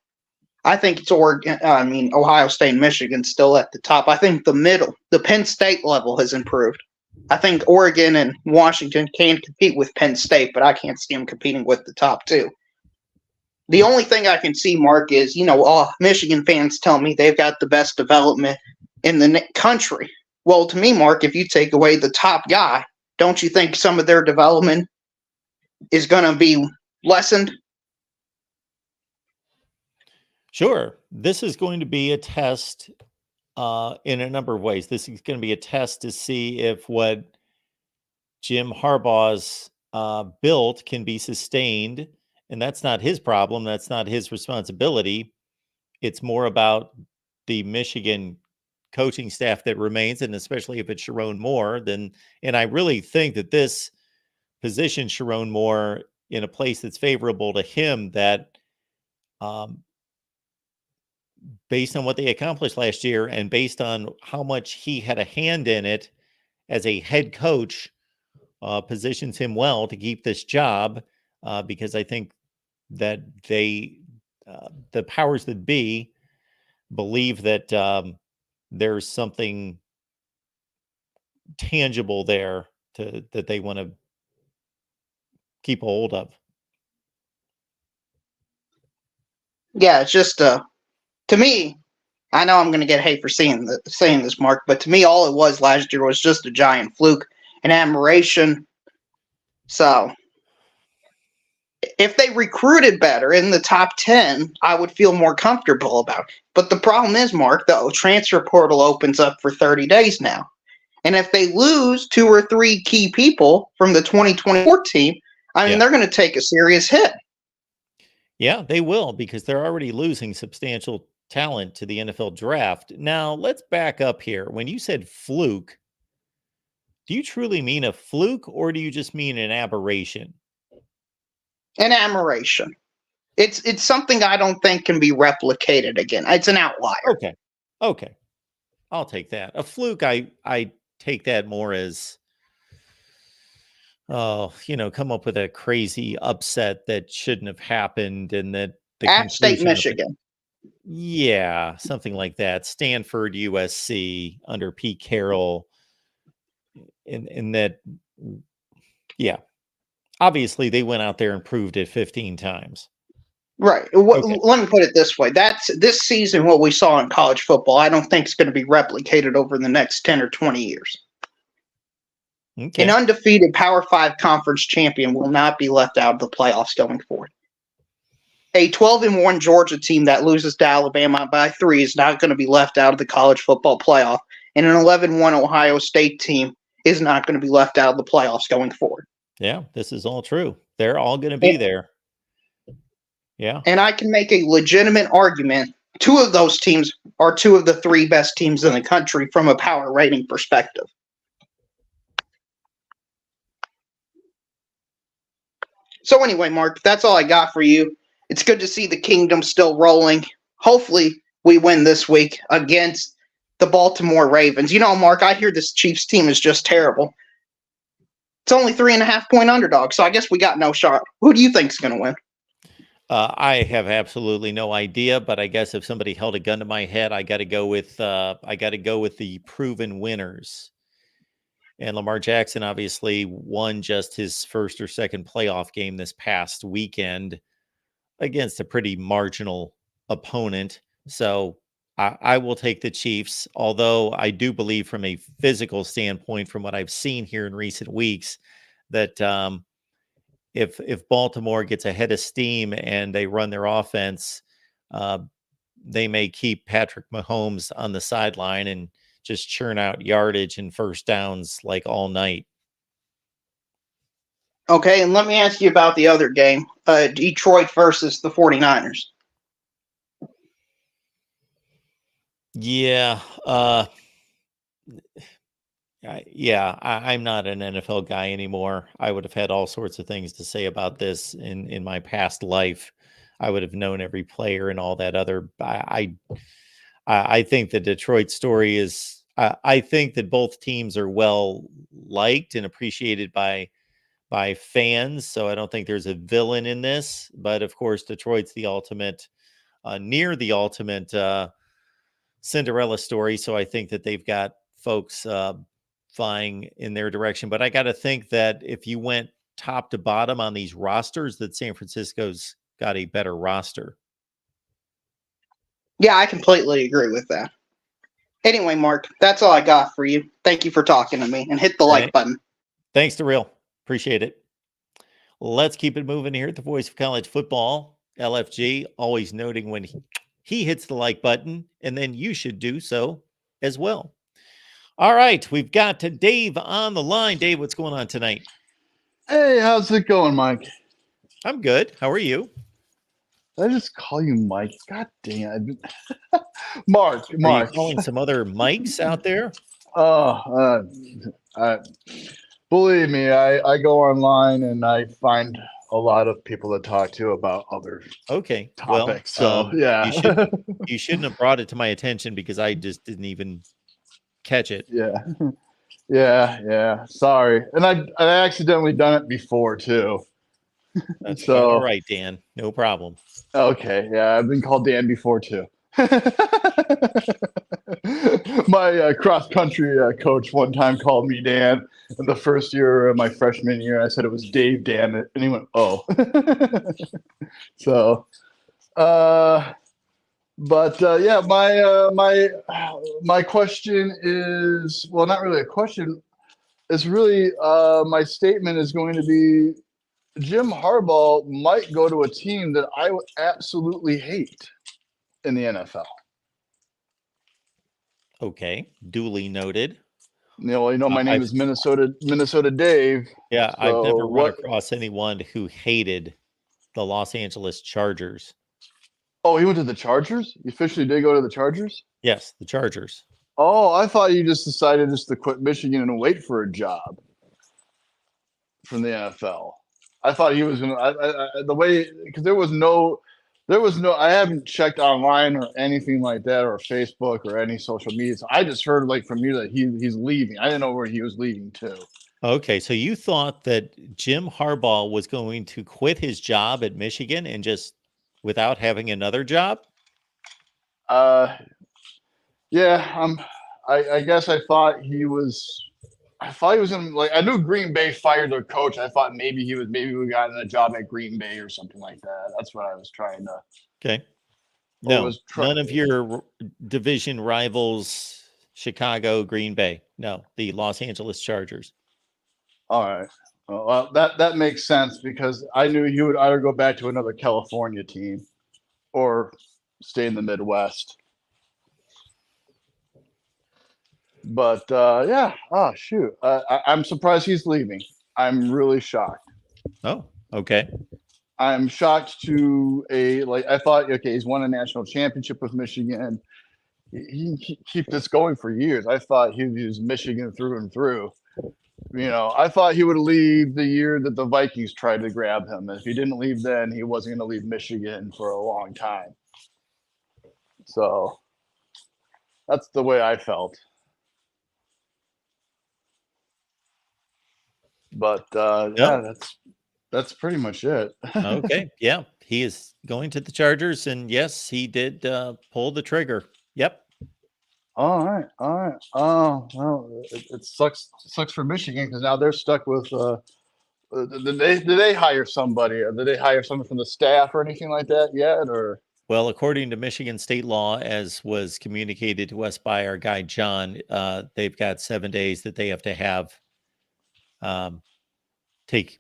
I think it's Ohio State and Michigan still at the top. I think the Penn State level has improved. I think Oregon and Washington can compete with Penn State, but I can't see them competing with the top 2. The only thing I can see, Mark, is, all Michigan fans tell me they've got the best development in the country. Well, to me, Mark, if you take away the top guy, don't you think some of their development is going to be lessened? Sure. This is going to be a test in a number of ways. This is going to be a test to see if what Jim Harbaugh's built can be sustained. And that's not his problem. That's not his responsibility. It's more about the Michigan coaching staff that remains, and especially if it's Sharon Moore, and I really think that this positions Sharon Moore in a place that's favorable to him, that based on what they accomplished last year and based on how much he had a hand in it as a head coach, positions him well to keep this job, because I think that the powers that be believe that there's something tangible there that they want to keep a hold of. Yeah, it's just to me, I know I'm going to get hate for saying this, Mark, but to me, all it was last year was just a giant fluke, an admiration. So if they recruited better in the top 10, I would feel more comfortable about it. But the problem is, Mark, the transfer portal opens up for 30 days now. And if they lose 2 or 3 key people from the 2024 team, they're going to take a serious hit. Yeah, they will, because they're already losing substantial talent to the NFL draft. Now, let's back up here. When you said fluke, do you truly mean a fluke or do you just mean an aberration? An aberration. It's something I don't think can be replicated again. It's an outlier. Okay. I'll take that. A fluke, I take that more as, come up with a crazy upset that shouldn't have happened and that the App State, conclusion of it- Michigan. Yeah, something like that. Stanford, USC under Pete Carroll. In that, yeah. Obviously, they went out there and proved it 15 times. Right. Okay. Let me put it this way. That's this season, what we saw in college football, I don't think is going to be replicated over the next 10 or 20 years. Okay. An undefeated Power 5 conference champion will not be left out of the playoffs going forward. A 12-1 Georgia team that loses to Alabama by 3 is not going to be left out of the college football playoff. And an 11-1 Ohio State team is not going to be left out of the playoffs going forward. Yeah, this is all true. They're all going to be there. Yeah. And I can make a legitimate argument. 2 of those teams are 2 of the 3 best teams in the country from a power rating perspective. So anyway, Mark, that's all I got for you. It's good to see the Kingdom still rolling. Hopefully we win this week against the Baltimore Ravens. You know, Mark, I hear this Chiefs team is just terrible. It's only 3.5-point underdog, so I guess we got no shot. Who do you think is going to win? I have absolutely no idea, but I guess if somebody held a gun to my head, I got to go with the proven winners. And Lamar Jackson obviously won just his first or second playoff game this past weekend against a pretty marginal opponent. So I will take the Chiefs, although I do believe from a physical standpoint, from what I've seen here in recent weeks, that if Baltimore gets ahead of steam and they run their offense, they may keep Patrick Mahomes on the sideline and just churn out yardage and first downs like all night. Okay, and let me ask you about the other game, Detroit versus the 49ers. Yeah. I'm not an NFL guy anymore. I would have had all sorts of things to say about this in my past life. I would have known every player and all that other. I think the Detroit story is. I think that both teams are well liked and appreciated by fans. So I don't think there's a villain in this. But of course, Detroit's the ultimate, near the ultimate Cinderella story. So I think that they've got folks flying in their direction. But I got to think that if you went top to bottom on these rosters, that San Francisco's got a better roster. Yeah, I completely agree with that. Anyway, Mark, that's all I got for you. Thank you for talking to me, and hit the like button. Thanks to Real. Appreciate it. Let's keep it moving here at the Voice of College Football. LFG, always noting when he hits the like button, and then you should do so as well. All right, we've got Dave on the line. Dave, what's going on tonight? Hey, how's it going, Mike? I'm good. How are you? Did I just call you Mike? God dang it. Mark. Are you calling some other Mikes out there? Believe me, I go online and I find a lot of people to talk to about other topics. Well, yeah. You shouldn't have brought it to my attention because I just didn't even catch it. Yeah. Sorry. And I accidentally done it before too. That's so all right, Dan. No problem. Okay. Yeah, I've been called Dan before too. My cross country coach one time called me Dan in the first year of my freshman year. I said it was Dave Dan, and he went, "Oh." So, yeah, my question is, well, not really a question. It's really my statement is going to be, Jim Harbaugh might go to a team that I would absolutely hate in the NFL. Okay, duly noted. My name is Minnesota Dave. Yeah, so I've never run across anyone who hated the Los Angeles Chargers. Oh, he went to the Chargers? He officially did go to the Chargers? Yes, the Chargers. Oh, I thought you just decided just to quit Michigan and wait for a job from the NFL. I thought he was going to the way, because there was no, I haven't checked online or anything like that, or Facebook or any social media. So I just heard like from you that he's leaving. I didn't know where he was leaving to. Okay, so you thought that Jim Harbaugh was going to quit his job at Michigan and just without having another job? Yeah, I guess I thought he was in, like, I knew Green Bay fired their coach. I thought maybe we got a job at Green Bay or something like that. That's what I was trying to. Okay. No, none of your division rivals, Chicago, Green Bay. No, the Los Angeles Chargers. All right. Well, that makes sense, because I knew he would either go back to another California team or stay in the Midwest. But yeah. Oh, shoot. I'm surprised he's leaving. I'm really shocked. Oh, okay. I'm shocked to I thought, okay, he's won a national championship with Michigan. He keep this going for years. I thought he was Michigan through and through. I thought he would leave the year that the Vikings tried to grab him. If he didn't leave then, he wasn't going to leave Michigan for a long time. So that's the way I felt. But yeah, that's pretty much it. Okay. Yeah. He is going to the Chargers, and yes, he did pull the trigger. Yep. All right. Oh, well, it sucks for Michigan, because now they're stuck with did they hire somebody? Or did they hire someone from the staff or anything like that yet? Or Well, according to Michigan state law, as was communicated to us by our guy John, they've got 7 days that they have to have take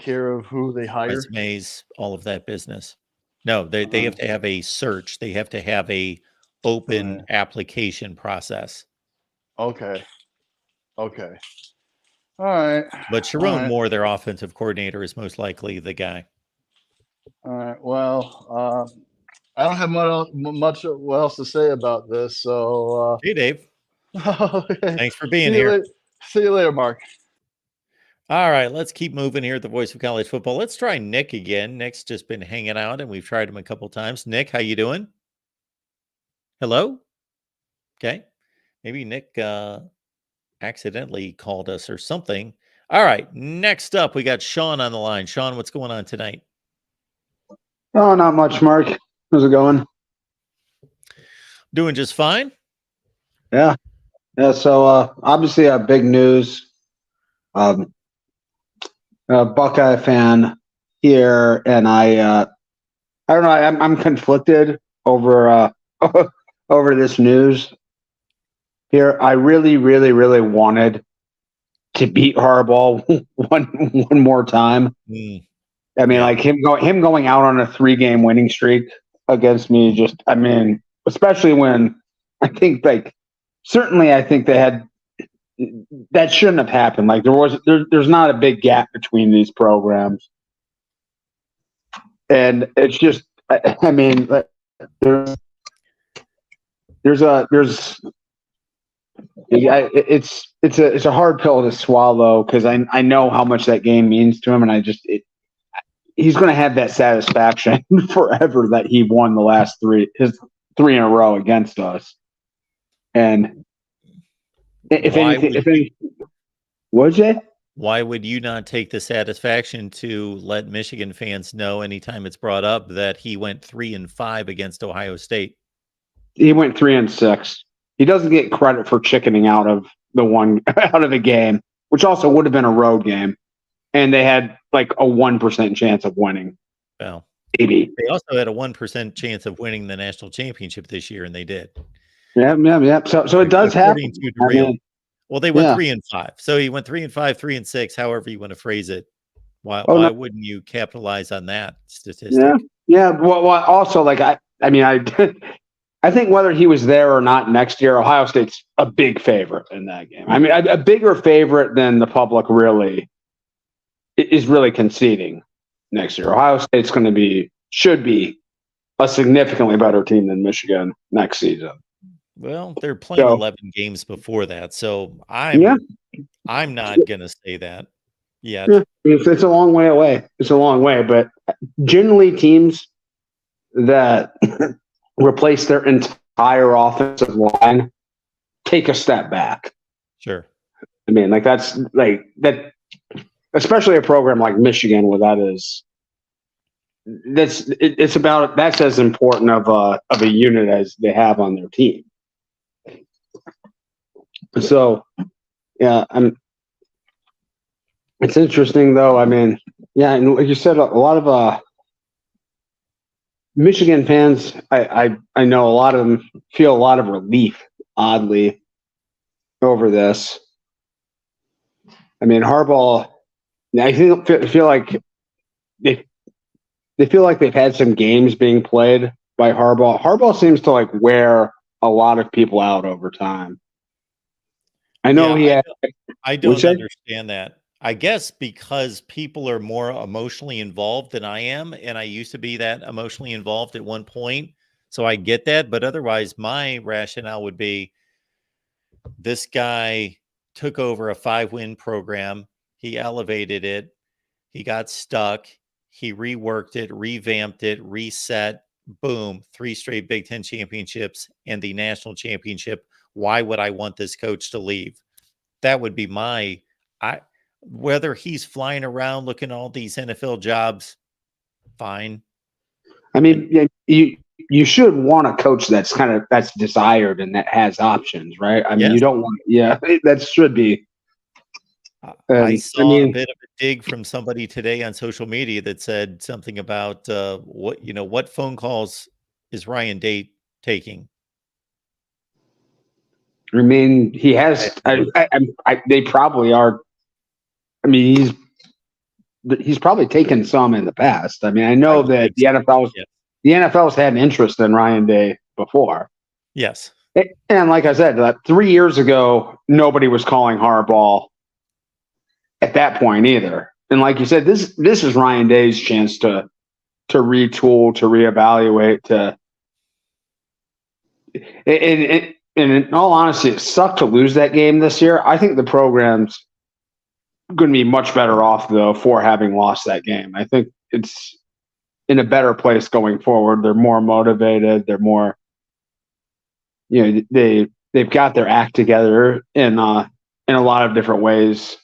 care of who they hire. Resumes, all of that business. No, they have to have a search. They have to have a open application process. Okay. All right. But Sharon Moore, their offensive coordinator, is most likely the guy. All right. Well, I don't have much else to say about this. So, hey, Dave. Okay. Thanks for being here. See you later, Mark. All right, let's keep moving here at the Voice of College Football. Let's try Nick again. Nick's just been hanging out, and we've tried him a couple times. Nick, how you doing? Hello? Okay. Maybe Nick accidentally called us or something. All right, next up, we got Sean on the line. Sean, what's going on tonight? Oh, not much, Mark. How's it going? Doing just fine. Yeah. So obviously, big news. Buckeye fan here, and I don't know. I'm conflicted over over this news here. I really, really, really wanted to beat Harbaugh one more time. I mean, like him going out on a 3-game winning streak against me. Especially when I think certainly I think they had. That shouldn't have happened. Like there's not a big gap between these programs, and it's just, I mean, it's a hard pill to swallow, because I know how much that game means to him, and he's going to have that satisfaction forever that he won the last his 3 in a row against us, and. If anything, would you? Why would you not take the satisfaction to let Michigan fans know anytime it's brought up that he went 3-5 against Ohio State? He went 3-6. He doesn't get credit for chickening out of the game, which also would have been a road game, and they had like a 1% chance of winning. Well, maybe they also had a 1% chance of winning the national championship this year, and they did. Yeah. So it does happen. Well, they went 3-5. So he went 3-5, 3-6, however you want to phrase it. Why wouldn't you capitalize on that statistic? Yeah. Well, also, I think whether he was there or not next year, Ohio State's a big favorite in that game. I mean, a bigger favorite than the public really is really conceding next year. Ohio State's should be a significantly better team than Michigan next season. Well, they're playing So- 11 games before that, so Yeah. I'm not gonna say that yet. Yeah, it's a long way away. It's a long way, but generally teams that replace their entire offensive line take a step back. Sure. I mean, like that's like that, especially a program like Michigan, where it's about that's as important of a unit as they have on their team. So, yeah, it's interesting though. I mean, yeah, and like you said, a lot of Michigan fans, I know a lot of them feel a lot of relief, oddly, over this. I mean, Harbaugh, I feel like they feel like they've had some games being played by Harbaugh. Harbaugh seems to like wear a lot of people out over time. I know I don't understand that. I guess because people are more emotionally involved than I am, and I used to be that emotionally involved at one point. So I get that, but otherwise my rationale would be this guy took over a 5-win program, he elevated it, he got stuck, he reworked it, revamped it, reset, boom, 3 straight Big Ten championships and the national championship. Why would I want this coach to leave? That would be whether he's flying around looking at all these NFL jobs, fine. I mean, you should want a coach that's desired and that has options, right? I mean, you don't want, that should be. I saw a bit of a dig from somebody today on social media that said something about what phone calls is Ryan Day taking? I mean, he has. They probably are. I mean, he's probably taken some in the past. I mean, I know that the NFL's had an interest in Ryan Day before. Yes, and like I said, 3 years ago, nobody was calling Harbaugh at that point either. And like you said, this is Ryan Day's chance to retool, to reevaluate, and in all honesty, it sucked to lose that game this year. I think the program's going to be much better off, though, for having lost that game. I think it's in a better place going forward. They're more motivated. They're more, they've got their act together in a lot of different ways.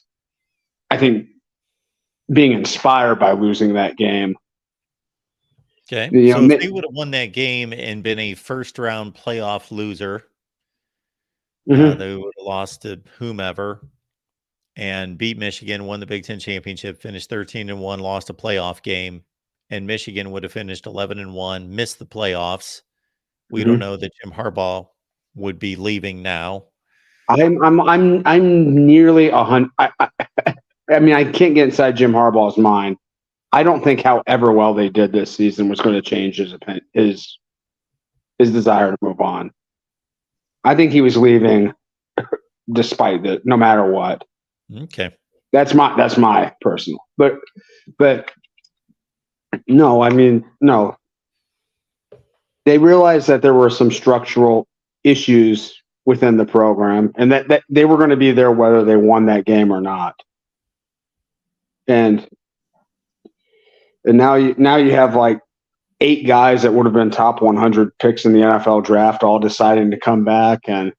I think being inspired by losing that game. Okay. So if they would have won that game and been a first-round playoff loser, they would have lost to whomever and beat Michigan, won the Big Ten championship, finished 13-1, lost a playoff game, and Michigan would have finished 11-1, missed the playoffs. We don't know that Jim Harbaugh would be leaving now. I'm nearly 100. I mean, I can't get inside Jim Harbaugh's mind. I don't think however well they did this season was going to change his desire to move on. I think he was leaving despite that, no matter what. Okay. That's my personal. But no, I mean, no. They realized that there were some structural issues within the program and that they were going to be there whether they won that game or not. And now you have like 8 guys that would have been top 100 picks in the NFL draft all deciding to come back and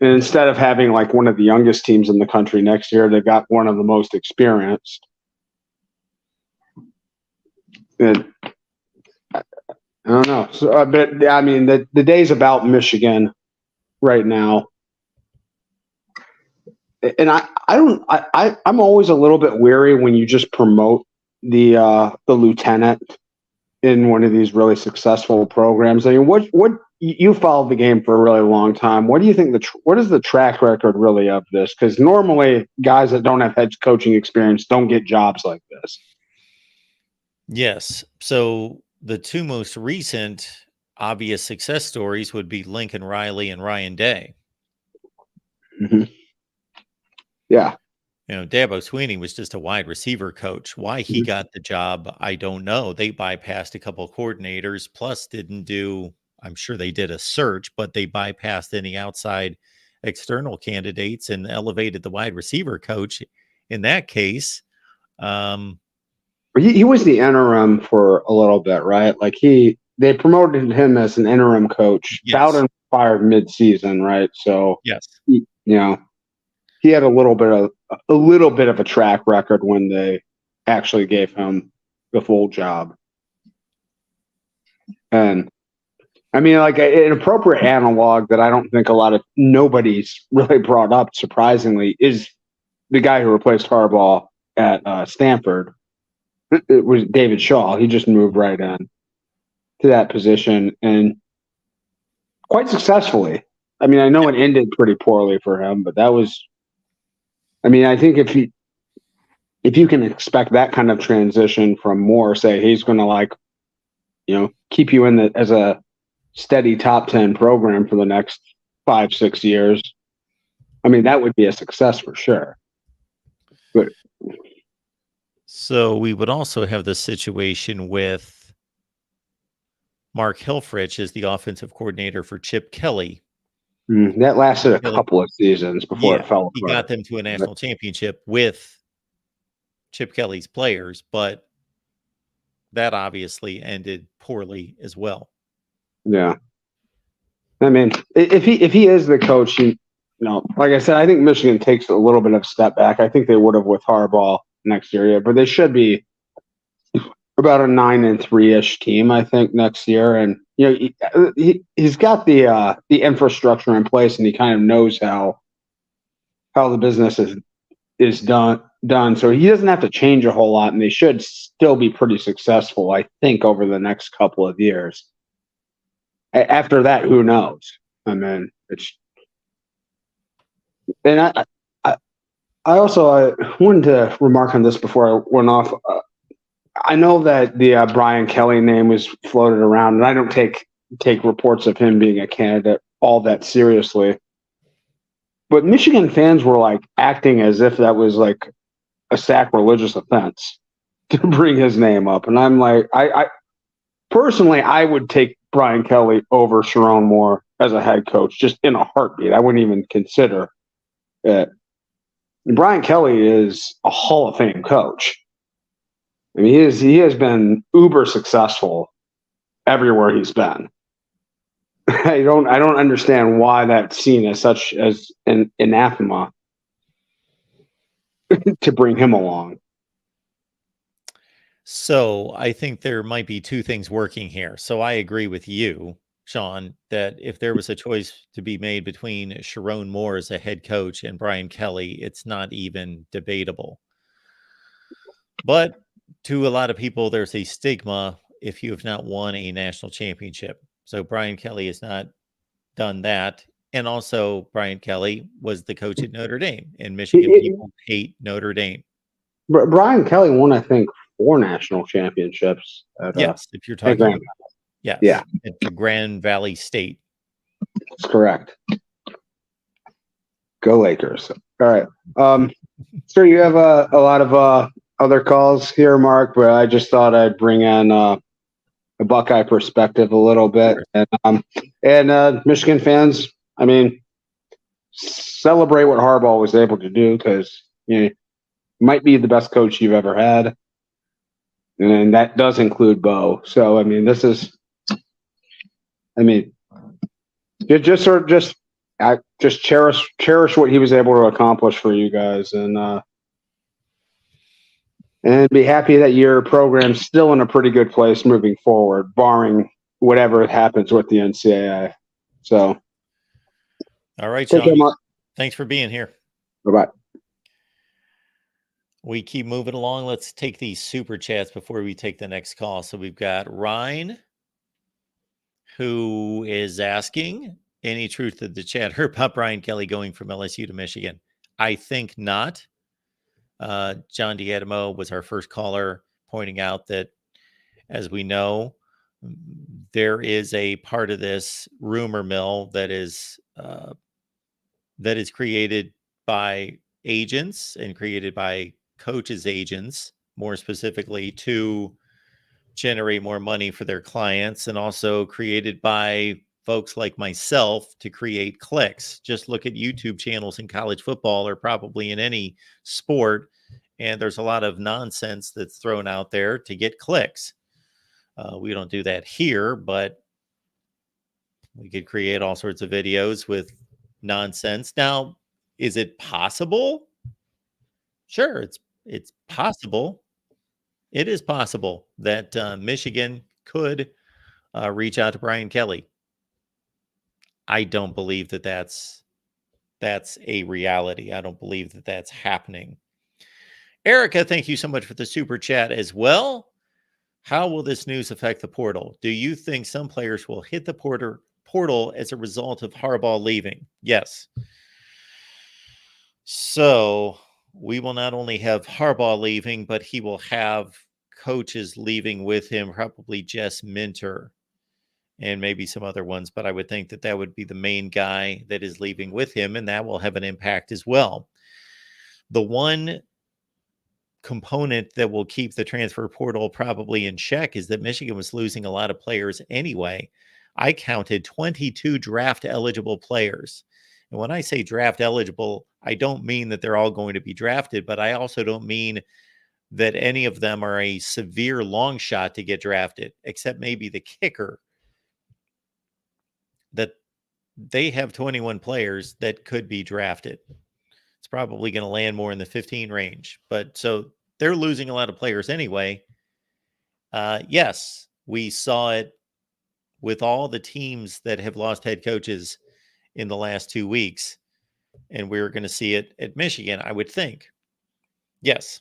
instead of having like one of the youngest teams in the country next year, they've got one of the most experienced. And I don't know. So, but I mean, the day's about Michigan right now. And I'm always a little bit weary when you just promote the lieutenant in one of these really successful programs. I mean, what you followed the game for a really long time. What do you think what is the track record really of this? Because normally guys that don't have head coaching experience don't get jobs like this. Yes. So the 2 most recent obvious success stories would be Lincoln Riley and Ryan Day. Mm-hmm. Yeah. Dabo Sweeney was just a wide receiver coach. Why he got the job, I don't know. They bypassed a couple of coordinators, plus didn't do, I'm sure they did a search, but they bypassed any outside external candidates and elevated the wide receiver coach in that case. He was the interim for a little bit, right? Like they promoted him as an interim coach. Yes. Bowden fired mid-season, right? So yes, he had a little bit of a track record when they actually gave him the full job. And I mean, like an appropriate analog that I don't think nobody's really brought up, surprisingly, is the guy who replaced Harbaugh at Stanford. It was David Shaw. He just moved right in to that position and quite successfully. I mean, I know it ended pretty poorly for him, but that was, I mean, I think if you can expect that kind of transition from Moore, say he's going to keep you in as a steady top 10 program for the next 5-6 years. I mean, that would be a success for sure. But so we would also have the situation with Mark Hilfrich as the offensive coordinator for Chip Kelly. That lasted a couple of seasons before it fell apart. He got them to a national championship with Chip Kelly's players, but that obviously ended poorly as well. Yeah. I mean, if he is the coach, like I said, I think Michigan takes a little bit of a step back. I think they would have with Harbaugh next year, but they should be about a 9-3-ish team, I think, next year. And he's got the infrastructure in place, and he kind of knows how the business is done. So he doesn't have to change a whole lot, and they should still be pretty successful, I think, over the next couple of years. After that, who knows? I mean, I also wanted to remark on this before I went off. I know that the Brian Kelly name was floated around, and I don't take reports of him being a candidate all that seriously. But Michigan fans were like acting as if that was like a sacrilegious offense to bring his name up, and I'm like, I personally, I would take Brian Kelly over Sharon Moore as a head coach just in a heartbeat. I wouldn't even consider it. Brian Kelly is a Hall of Fame coach. I mean, he has been uber successful everywhere he's been. I don't understand why that's seen as such as an anathema to bring him along. So I think there might be two things working here. So I agree with you, Sean, that if there was a choice to be made between Sharon Moore as a head coach and Brian Kelly, it's not even debatable. But to a lot of people, there's a stigma if you have not won a national championship. So Brian Kelly has not done that. And also Brian Kelly was the coach at Notre Dame, and Michigan people hate Notre Dame. Brian Kelly won, I think, 4 national championships. Yes, if you're talking about, yeah, at the Grand Valley State. That's correct. Go Lakers. All right. So you have a lot of other calls here, Mark, but I just thought I'd bring in a Buckeye perspective a little bit. And Michigan fans, I mean, celebrate what Harbaugh was able to do, because might be the best coach you've ever had. And that does include Bo. So, I mean, just cherish what he was able to accomplish for you guys, and be happy that your program's still in a pretty good place moving forward, barring whatever happens with the NCAA. So, all right, Sean. Thanks for being here. Bye-bye. We keep moving along. Let's take these super chats before we take the next call. So we've got Ryan, who is asking, any truth to the chatter about Brian Kelly going from LSU to Michigan? I think not. John Diadamo was our first caller, pointing out that, as we know, there is a part of this rumor mill that is created by agents and created by coaches' agents, more specifically, to generate more money for their clients, and also created by folks like myself to create clicks. Just look at YouTube channels in college football, or probably in any sport, and there's a lot of nonsense that's thrown out there to get clicks. We don't do that here, but we could create all sorts of videos with nonsense. Now, is it possible? Sure, it's possible. It is possible that Michigan could reach out to Brian Kelly. I don't believe that that's a reality. I don't believe that that's happening. Erica, thank you so much for the super chat as well. How will this news affect the portal? Do you think some players will hit the portal as a result of Harbaugh leaving? Yes. So we will not only have Harbaugh leaving, but he will have coaches leaving with him, probably Jess Minter and maybe some other ones. But I would think that would be the main guy that is leaving with him, and that will have an impact as well. The one component that will keep the transfer portal probably in check is that Michigan was losing a lot of players anyway. I counted 22 draft eligible players. And when I say draft eligible, I don't mean that they're all going to be drafted, but I also don't mean that any of them are a severe long shot to get drafted, except maybe the kicker. That they have 21 players that could be drafted. It's probably going to land more in the 15 range. But so they're losing a lot of players anyway. Yes, we saw it with all the teams that have lost head coaches in the last 2 weeks. And we're going to see it at Michigan, I would think. Yes.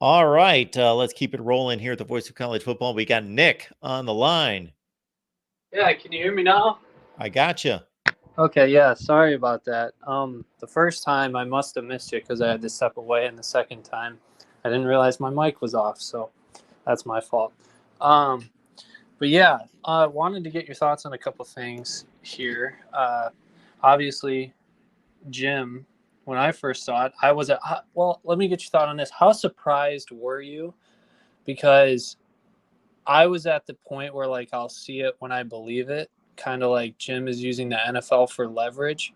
All right. Let's keep it rolling here at the Voice of College Football. We got Nick on the line. Yeah, can you hear me now? I gotcha. Okay, yeah, sorry about that. The first time I must have missed you because I had to step away, and the second time I didn't realize my mic was off, so that's my fault. But yeah, I wanted to get your thoughts on a couple things here. Obviously, Jim, when I first saw it, I was well, let me get your thought on this. How surprised were you? Because I was at the point where, like, I'll see it when I believe it, kind of like Jim is using the NFL for leverage.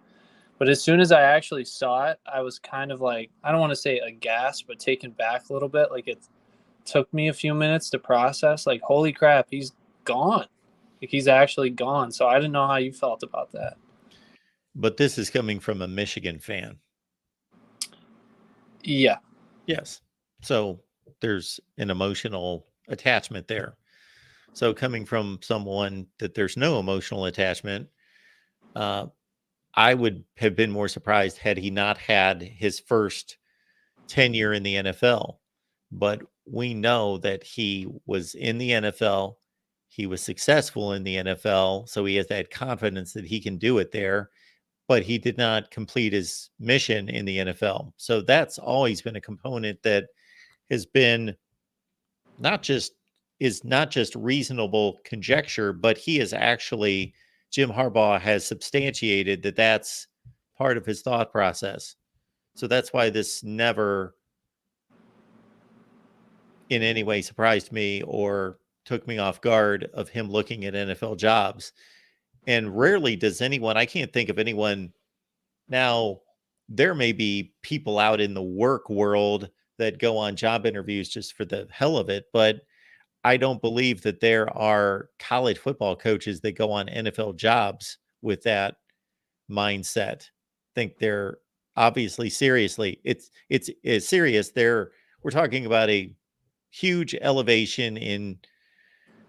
But as soon as I actually saw it, I was kind of like, I don't want to say aghast, but taken back a little bit. Like, it took me a few minutes to process, like, holy crap, he's gone. Like, he's actually gone. So I didn't know how you felt about that. But this is coming from a Michigan fan. Yeah. Yes. So there's an emotional attachment there. So coming from someone that there's no emotional attachment, I would have been more surprised had he not had his first tenure in the NFL. But we know that he was in the NFL. He was successful in the NFL. So he has that confidence that he can do it there. But he did not complete his mission in the NFL. So that's always been a component that has been not just reasonable conjecture, but he is actually, Jim Harbaugh has substantiated that that's part of his thought process. So that's why this never in any way surprised me or took me off guard of him looking at NFL jobs. And rarely does anyone, I can't think of anyone now. There may be people out in the work world that go on job interviews just for the hell of it, but I don't believe that there are college football coaches that go on NFL jobs with that mindset. I think they're obviously seriously. It's serious. We're talking about a huge elevation in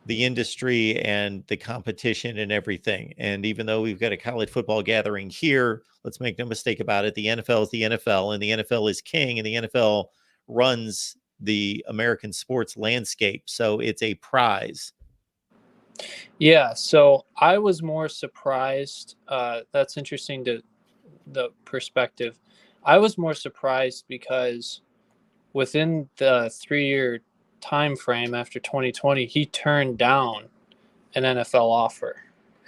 the industry and the competition and everything. And even though we've got a college football gathering here, let's make no mistake about it. The NFL is the NFL, and the NFL is king, and the NFL runs the American sports landscape. So it's a prize. Yeah. So I was more surprised. That's interesting to the perspective. I was more surprised because within the 3-year time frame after 2020, he turned down an NFL offer.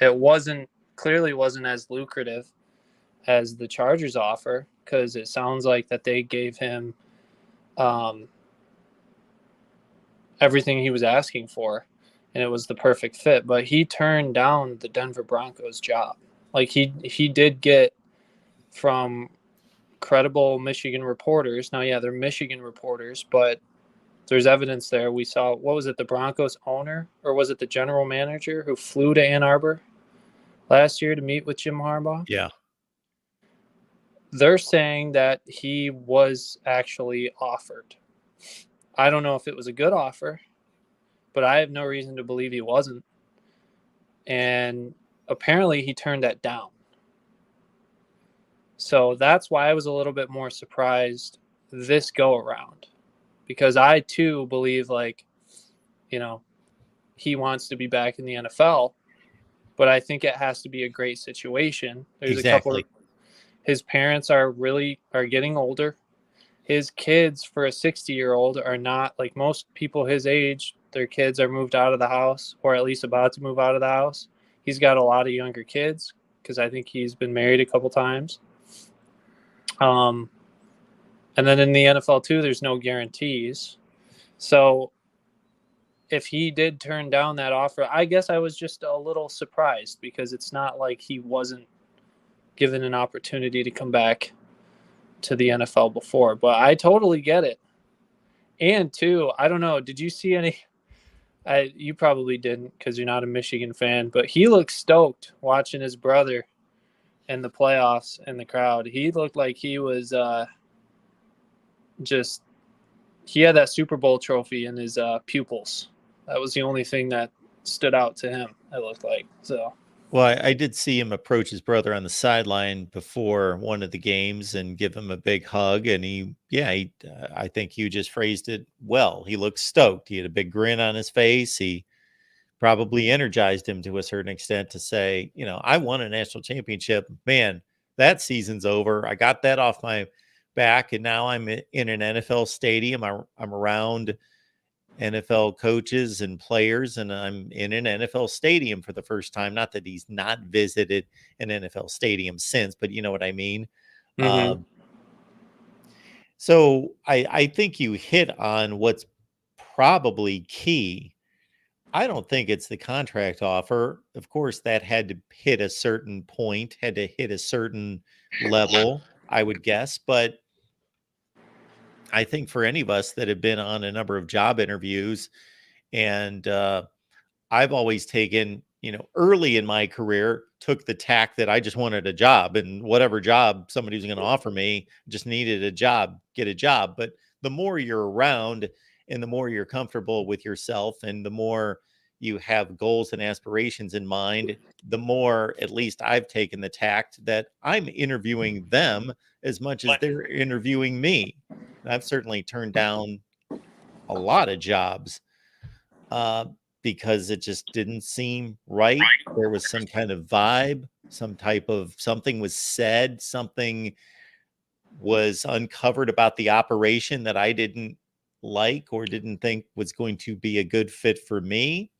It clearly wasn't as lucrative as the Chargers offer. because it sounds like that they gave him everything he was asking for, and it was the perfect fit. But he turned down the Denver Broncos job. Like he did get from credible Michigan reporters. Now, yeah, they're Michigan reporters, but there's evidence there. We saw, what was it, the Broncos owner, or was it the general manager who flew to Ann Arbor last year to meet with Jim Harbaugh? Yeah. They're saying that he was actually offered. I don't know if it was a good offer, but I have no reason to believe he wasn't. And apparently he turned that down. So that's why I was a little bit more surprised this go around, because I too believe, like, you know, he wants to be back in the NFL, but I think it has to be a great situation. There's Exactly. a couple of, his parents are getting older. His kids, for a 60-year-old, are not like most people his age. Their kids are moved out of the house, or at least about to move out of the house. He's got a lot of younger kids because I think he's been married a couple times. And then in the NFL too, there's no guarantees. So if he did turn down that offer, I guess I was just a little surprised, because it's not like he wasn't given an opportunity to come back to the NFL before. But I totally get it. And too, I don't know, did you see any? You probably didn't, because you're not a Michigan fan, but he looked stoked watching his brother in the playoffs in the crowd. He looked like he was he had that Super Bowl trophy in his pupils. That was the only thing that stood out to him, it looked like. So, Well, I did see him approach his brother on the sideline before one of the games and give him a big hug. And I think you just phrased it well. He looked stoked. He had a big grin on his face. He probably energized him to a certain extent to say, I won a national championship. Man, that season's over. I got that off my back, and now I'm in an NFL stadium. I'm around NFL coaches and players, and I'm in an NFL stadium for the first time. Not that he's not visited an NFL stadium since, but you know what I mean. So I think you hit on what's probably key. I don't think it's the contract offer. Of course, that had to hit a certain point, had to hit a certain level, I would guess. But I think for any of us that have been on a number of job interviews, and I've always taken, early in my career, took the tack that I just wanted a job, and whatever job somebody was going to offer me, just needed a job, get a job. But the more you're around and the more you're comfortable with yourself and the more you have goals and aspirations in mind, the more, at least I've taken the tact that I'm interviewing them as much as they're interviewing me. I've certainly turned down a lot of jobs because it just didn't seem right. There was some kind of vibe, some type of something was said, something was uncovered about the operation that I didn't like or didn't think was going to be a good fit for me,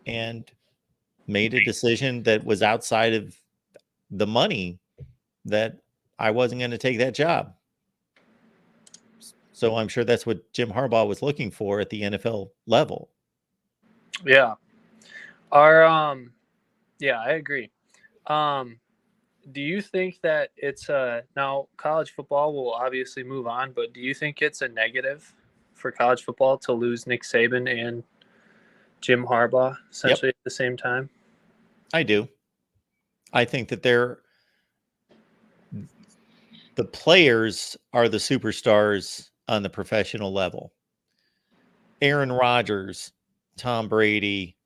and made a decision that was outside of the money, that I wasn't going to take that job. So I'm sure that's what Jim Harbaugh was looking for at the NFL level. Yeah. Yeah, I agree. Do you think that it's now college football will obviously move on, but do you think it's a negative for college football to lose Nick Saban and Jim Harbaugh essentially at the same time? I do. I think that the players are the superstars on the professional level. Aaron Rodgers, Tom Brady,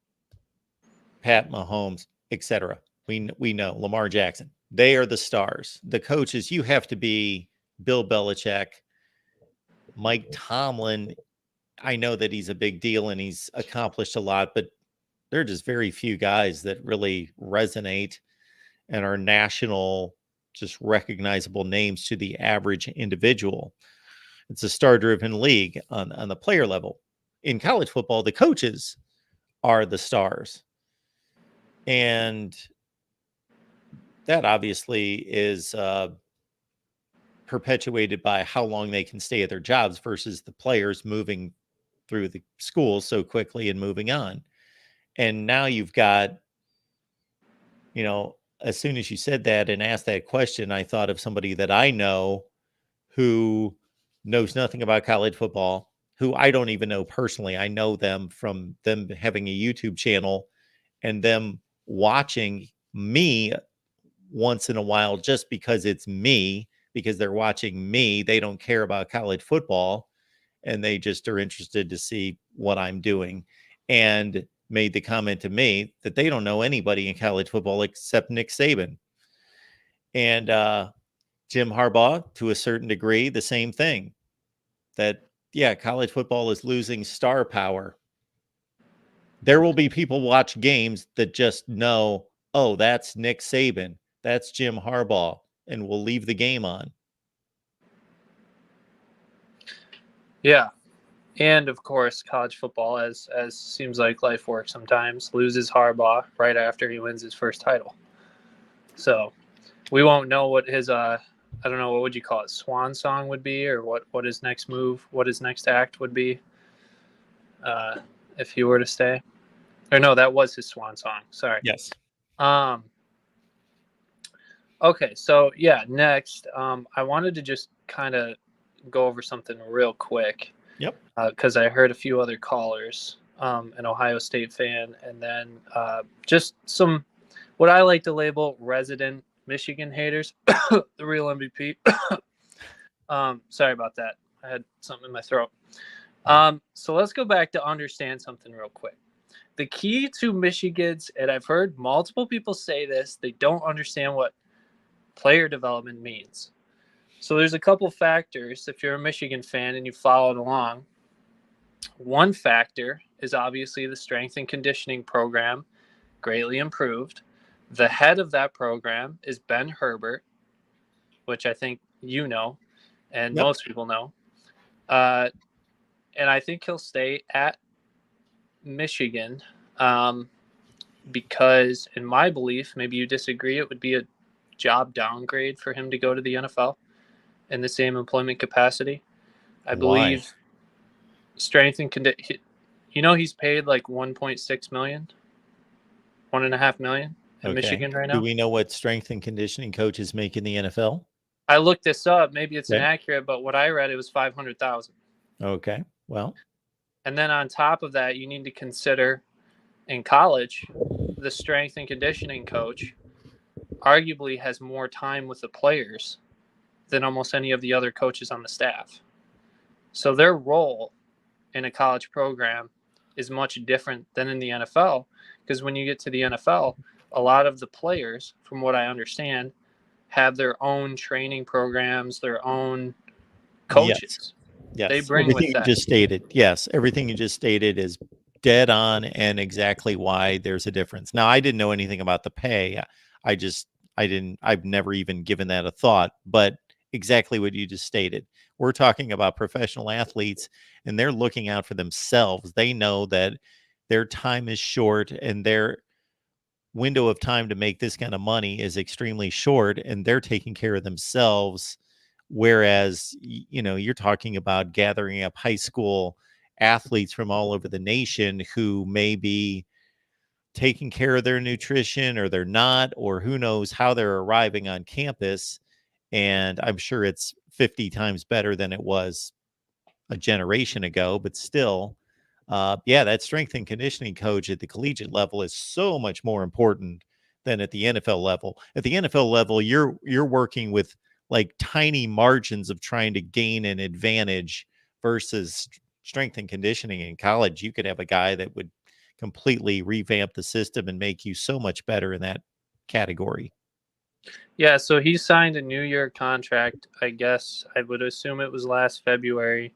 Pat Mahomes, etc. We know Lamar Jackson. They are the stars. The coaches, you have to be Bill Belichick, Mike Tomlin. I know that he's a big deal and he's accomplished a lot, but there are just very few guys that really resonate and are national, just recognizable names to the average individual. It's a star-driven league on the player level. In college football, the coaches are the stars. And that obviously is perpetuated by how long they can stay at their jobs versus the players moving through the schools so quickly and moving on. And now you've got, as soon as you said that and asked that question, I thought of somebody that I know who knows nothing about college football, who I don't even know personally. I know them from them having a YouTube channel and them watching me once in a while just because it's me, because they're watching me. They don't care about college football and they just are interested to see what I'm doing. And made the comment to me that they don't know anybody in college football except Nick Saban. And Jim Harbaugh, to a certain degree, the same thing. That, yeah, college football is losing star power. There will be people watch games that just know, oh, that's Nick Saban, that's Jim Harbaugh, and will leave the game on. Yeah. And of course, college football, as seems like life works sometimes, loses Harbaugh right after he wins his first title. So we won't know what his I don't know, what would you call it, swan song would be, or what his next move, what his next act would be, if he were to stay. Or no, that was his swan song. Sorry. Yes. Okay, so yeah, next, I wanted to just kind of go over something real quick. Yep. Because I heard a few other callers, an Ohio State fan, and then just some what I like to label resident Michigan haters, the real MVP. Sorry about that. I had something in my throat. So let's go back to understand something real quick. The key to Michigan's, and I've heard multiple people say this, they don't understand what player development means. So there's a couple factors if you're a Michigan fan and you followed along. One factor is obviously the strength and conditioning program, greatly improved. The head of that program is Ben Herbert, which I think you know, and Yep. most people know. And I think he'll stay at Michigan because, in my belief, maybe you disagree, it would be a job downgrade for him to go to the NFL in the same employment capacity. I believe strength and condition. He's paid like 1.6 million, $1.5 million in Michigan right now. Do we know what strength and conditioning coaches make in the NFL? I looked this up. Maybe it's inaccurate, but what I read, it was 500,000. Okay. Well, and then on top of that, you need to consider in college, the strength and conditioning coach arguably has more time with the players than almost any of the other coaches on the staff. So their role in a college program is much different than in the NFL, because when you get to the NFL, a lot of the players, from what I understand, have their own training programs, their own coaches. Yes. They bring everything with that. You just stated. Yes, everything you just stated is dead on and exactly why there's a difference. Now, I didn't know anything about the pay. I've never even given that a thought, but exactly what you just stated. We're talking about professional athletes and they're looking out for themselves. They know that their time is short and their window of time to make this kind of money is extremely short, and they're taking care of themselves. Whereas, you're talking about gathering up high school athletes from all over the nation who may be taking care of their nutrition or they're not, or who knows how they're arriving on campus. And I'm sure it's 50 times better than it was a generation ago, but still, that strength and conditioning coach at the collegiate level is so much more important than at the NFL level. At the NFL level, you're working with like tiny margins of trying to gain an advantage versus strength and conditioning in college. You could have a guy that would completely revamp the system and make you so much better in that category. Yeah, so he signed a new-year contract, I guess. I would assume it was last February,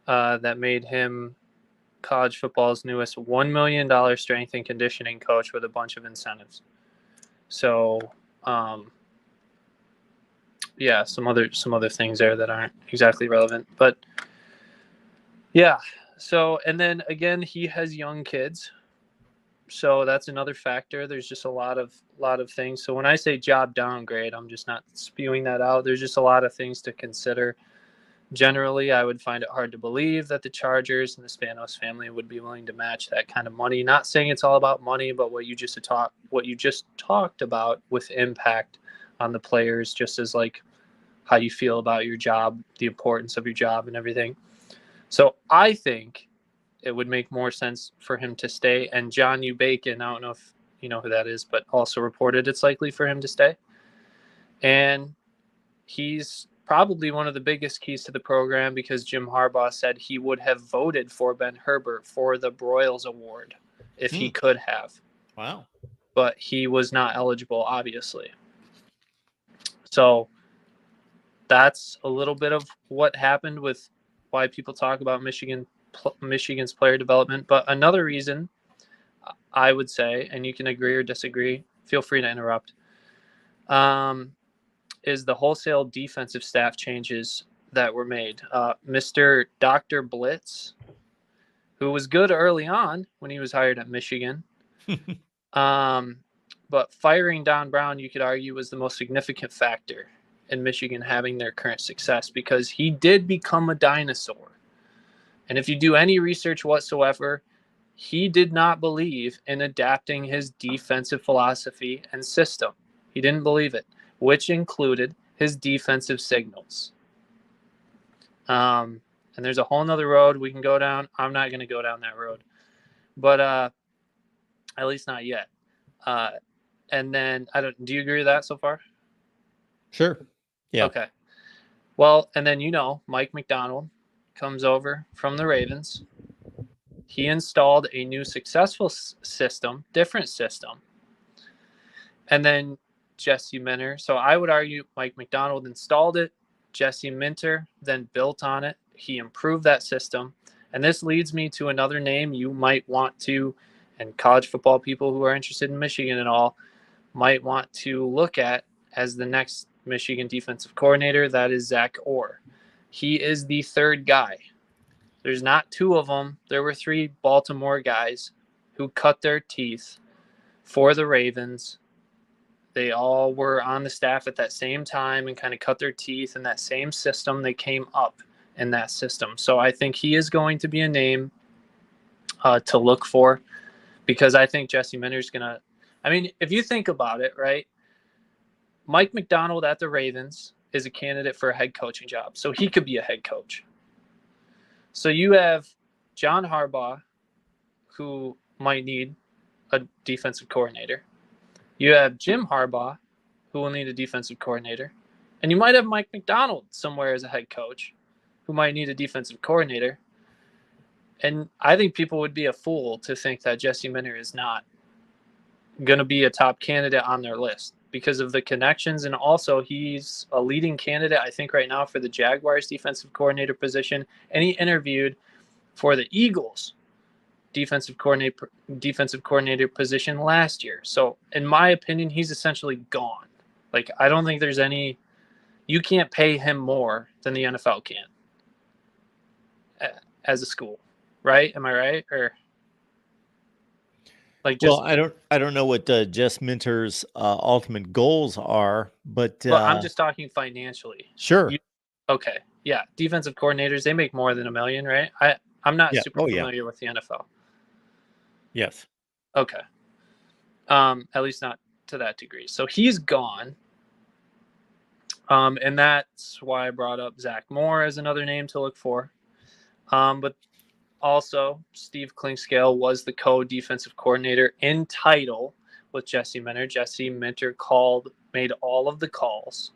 that made him college football's newest $1 million strength and conditioning coach with a bunch of incentives. So, some other things there that aren't exactly relevant. But, yeah, so, and then, again, he has young kids. So that's another factor. There's just a lot of things. So when I say job downgrade, I'm just not spewing that out. There's just a lot of things to consider. Generally, I would find it hard to believe that the Chargers and the Spanos family would be willing to match that kind of money. Not saying it's all about money, but what you just talked about with impact on the players, just as like how you feel about your job, the importance of your job and everything. So I think it would make more sense for him to stay. And John U. Bacon, I don't know if you know who that is, but also reported it's likely for him to stay. And he's probably one of the biggest keys to the program because Jim Harbaugh said he would have voted for Ben Herbert for the Broyles Award if he could have. Wow. But he was not eligible, obviously. So that's a little bit of what happened with why people talk about Michigan's player development. But another reason I would say, and you can agree or disagree, feel free to interrupt, is the wholesale defensive staff changes that were made. Mr. Dr. Blitz, who was good early on when he was hired at Michigan, but firing Don Brown, you could argue, was the most significant factor in Michigan having their current success because he did become a dinosaur. And if you do any research whatsoever, he did not believe in adapting his defensive philosophy and system. He didn't believe it, which included his defensive signals. And there's a whole nother road we can go down. I'm not going to go down that road, but at least not yet. And then do you agree with that so far? Sure. Yeah. Okay. Well, and then, Mike McDonald comes over from the Ravens. He installed a new successful system, different system. And then Jesse Minter. So I would argue Mike McDonald installed it. Jesse Minter then built on it. He improved that system. And this leads me to another name you might want to, and college football people who are interested in Michigan and all, might want to look at as the next Michigan defensive coordinator. That is Zach Orr. He is the third guy. There's not two of them. There were three Baltimore guys who cut their teeth for the Ravens. They all were on the staff at that same time and kind of cut their teeth in that same system. They came up in that system. So I think he is going to be a name to look for because I think Jesse Minter's going to – I mean, if you think about it, right, Mike McDonald at the Ravens is a candidate for a head coaching job. So he could be a head coach. So you have John Harbaugh, who might need a defensive coordinator. You have Jim Harbaugh, who will need a defensive coordinator. And you might have Mike McDonald somewhere as a head coach, who might need a defensive coordinator. And I think people would be a fool to think that Jesse Minter is not going to be a top candidate on their list because of the connections. And also he's a leading candidate, I think, right now for the Jaguars defensive coordinator position. And he interviewed for the Eagles defensive coordinator position last year. So in my opinion, he's essentially gone. Like, I don't think there's any, you can't pay him more than the NFL can as a school, right? Am I right? Or like, just, well, I don't know what Jess Minter's ultimate goals are, but I'm just talking financially. Sure. Okay. Yeah. Defensive coordinators, they make more than $1 million, right? I'm not super familiar with the NFL. Yes. Okay. At least not to that degree. So he's gone. And that's why I brought up Zach Moore as another name to look for. But also Steve Klingscale was the co-defensive coordinator in title with Jesse Minter. Jesse Minter made all of the calls.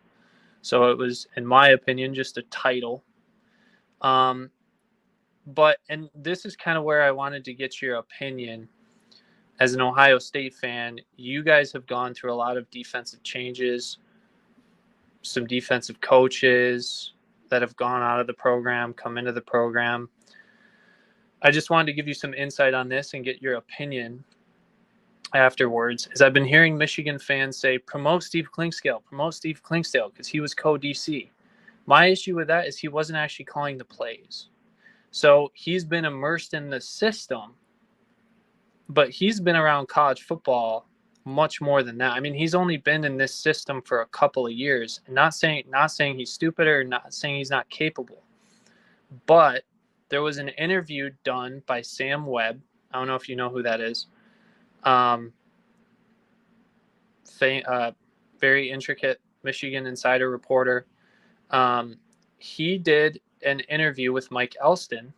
So it was, in my opinion, just a title. But this is kind of where I wanted to get your opinion. As an Ohio State fan, you guys have gone through a lot of defensive changes, some defensive coaches that have gone out of the program, come into the program. I just wanted to give you some insight on this and get your opinion afterwards. As I've been hearing Michigan fans say, promote Steve Klingscale because he was co-DC. My issue with that is he wasn't actually calling the plays. So he's been immersed in the system but he's been around college football much more than that. I mean, he's only been in this system for a couple of years. Not saying he's stupid or not saying he's not capable, but there was an interview done by Sam Webb. I don't know if you know who that is. Very intricate Michigan insider reporter. He did an interview with Mike Elston,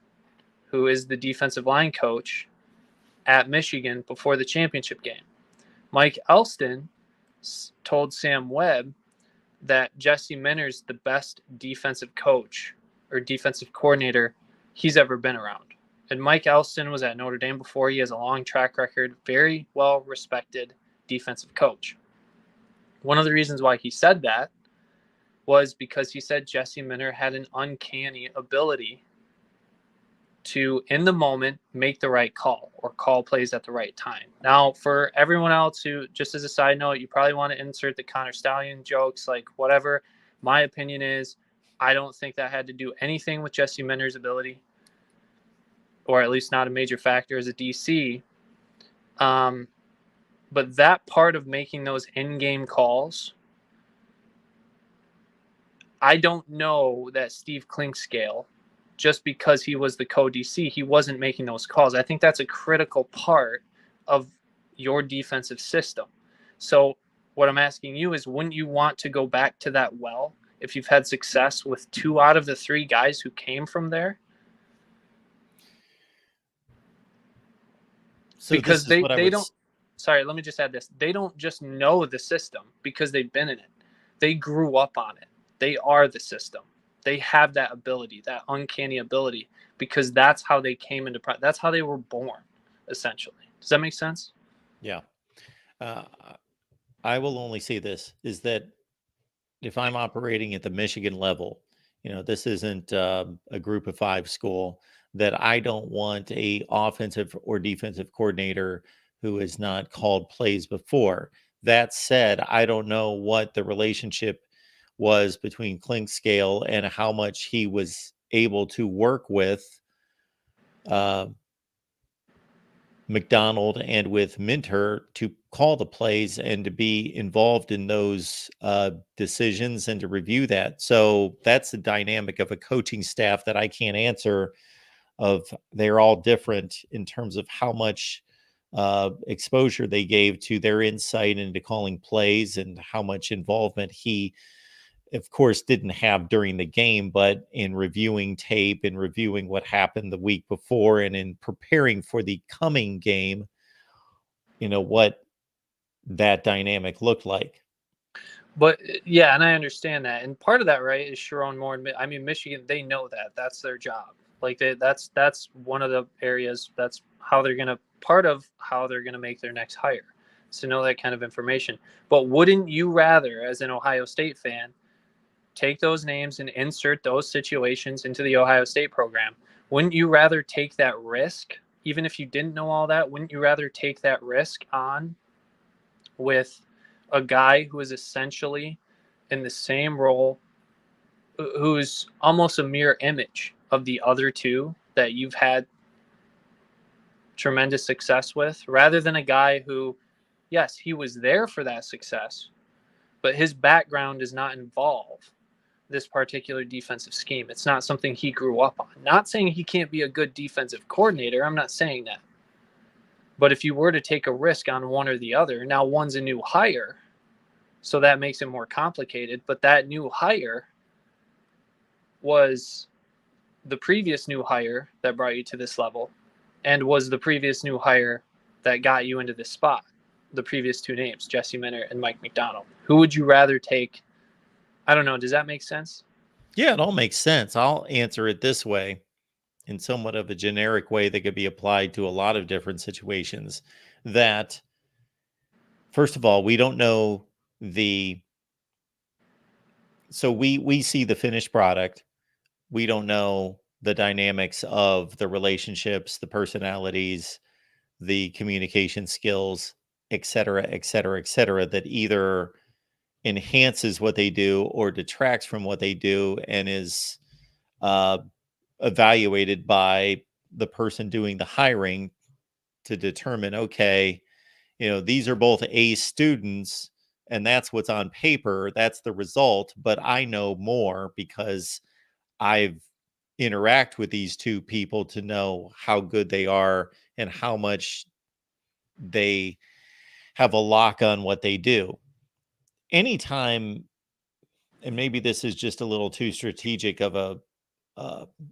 who is the defensive line coach at Michigan before the championship game. Mike Elston told Sam Webb that Jesse Minter's the best defensive coach or defensive coordinator he's ever been around. And Mike Elston was at Notre Dame before. He has a long track record, very well respected defensive coach. One of the reasons why he said that was because he said Jesse Minter had an uncanny ability to, in the moment, make the right call or call plays at the right time. Now, for everyone else who, just as a side note, you probably want to insert the Connor Stallion jokes, like whatever. My opinion is, I don't think that had to do anything with Jesse Minter's ability, or at least not a major factor as a DC. But that part of making those in-game calls, I don't know that Steve Klinkscale, just because he was the co-DC, he wasn't making those calls. I think that's a critical part of your defensive system. So what I'm asking you is, wouldn't you want to go back to that well if you've had success with 2 out of the 3 guys who came from there? So because they don't. Sorry, let me just add this. They don't just know the system because they've been in it. They grew up on it. They are the system. They have that ability, that uncanny ability, because that's how they came into that's how they were born, essentially. Does that make sense? Yeah. I will only say this, is that if I'm operating at the Michigan level, this isn't a group of 5 school, that I don't want a offensive or defensive coordinator who has not called plays before. That said, I don't know what the relationship was between Klinkscale and how much he was able to work with McDonald and with Minter to call the plays and to be involved in those decisions and to review that. So that's the dynamic of a coaching staff that I can't answer. They're all different in terms of how much exposure they gave to their insight into calling plays and how much involvement he, of course, didn't have during the game, but in reviewing tape and reviewing what happened the week before and in preparing for the coming game, what that dynamic looked like. But yeah, and I understand that. And part of that, right, is Sharon Moore. I mean, Michigan, they know that. That's their job. Like that's one of the areas, that's how they're going to, part of how they're going to make their next hire, is to know that kind of information. But wouldn't you rather, as an Ohio State fan, take those names and insert those situations into the Ohio State program? Wouldn't you rather take that risk, even if you didn't know all that? Wouldn't you rather take that risk on with a guy who is essentially in the same role, who's almost a mirror image of the other 2 that you've had tremendous success with, rather than a guy who, yes, he was there for that success, but his background does not involve this particular defensive scheme. It's not something he grew up on. Not saying he can't be a good defensive coordinator. I'm not saying that. But if you were to take a risk on one or the other, now one's a new hire, so that makes it more complicated. But that new hire was the previous new hire that brought you to this level, and was the previous new hire that got you into this spot. The previous 2 names, Jesse Minter and Mike McDonald. Who would you rather take? I don't know. Does that make sense? Yeah, it all makes sense. I'll answer it this way, in somewhat of a generic way that could be applied to a lot of different situations. That, first of all, we don't know so we see the finished product. We don't know the dynamics of the relationships, the personalities, the communication skills, et cetera, et cetera, et cetera, that either enhances what they do or detracts from what they do, and is evaluated by the person doing the hiring to determine, okay, these are both A students, and that's what's on paper. That's the result. But I know more because I've interact with these two people to know how good they are and how much they have a lock on what they do. Anytime, and maybe this is just a little too strategic of a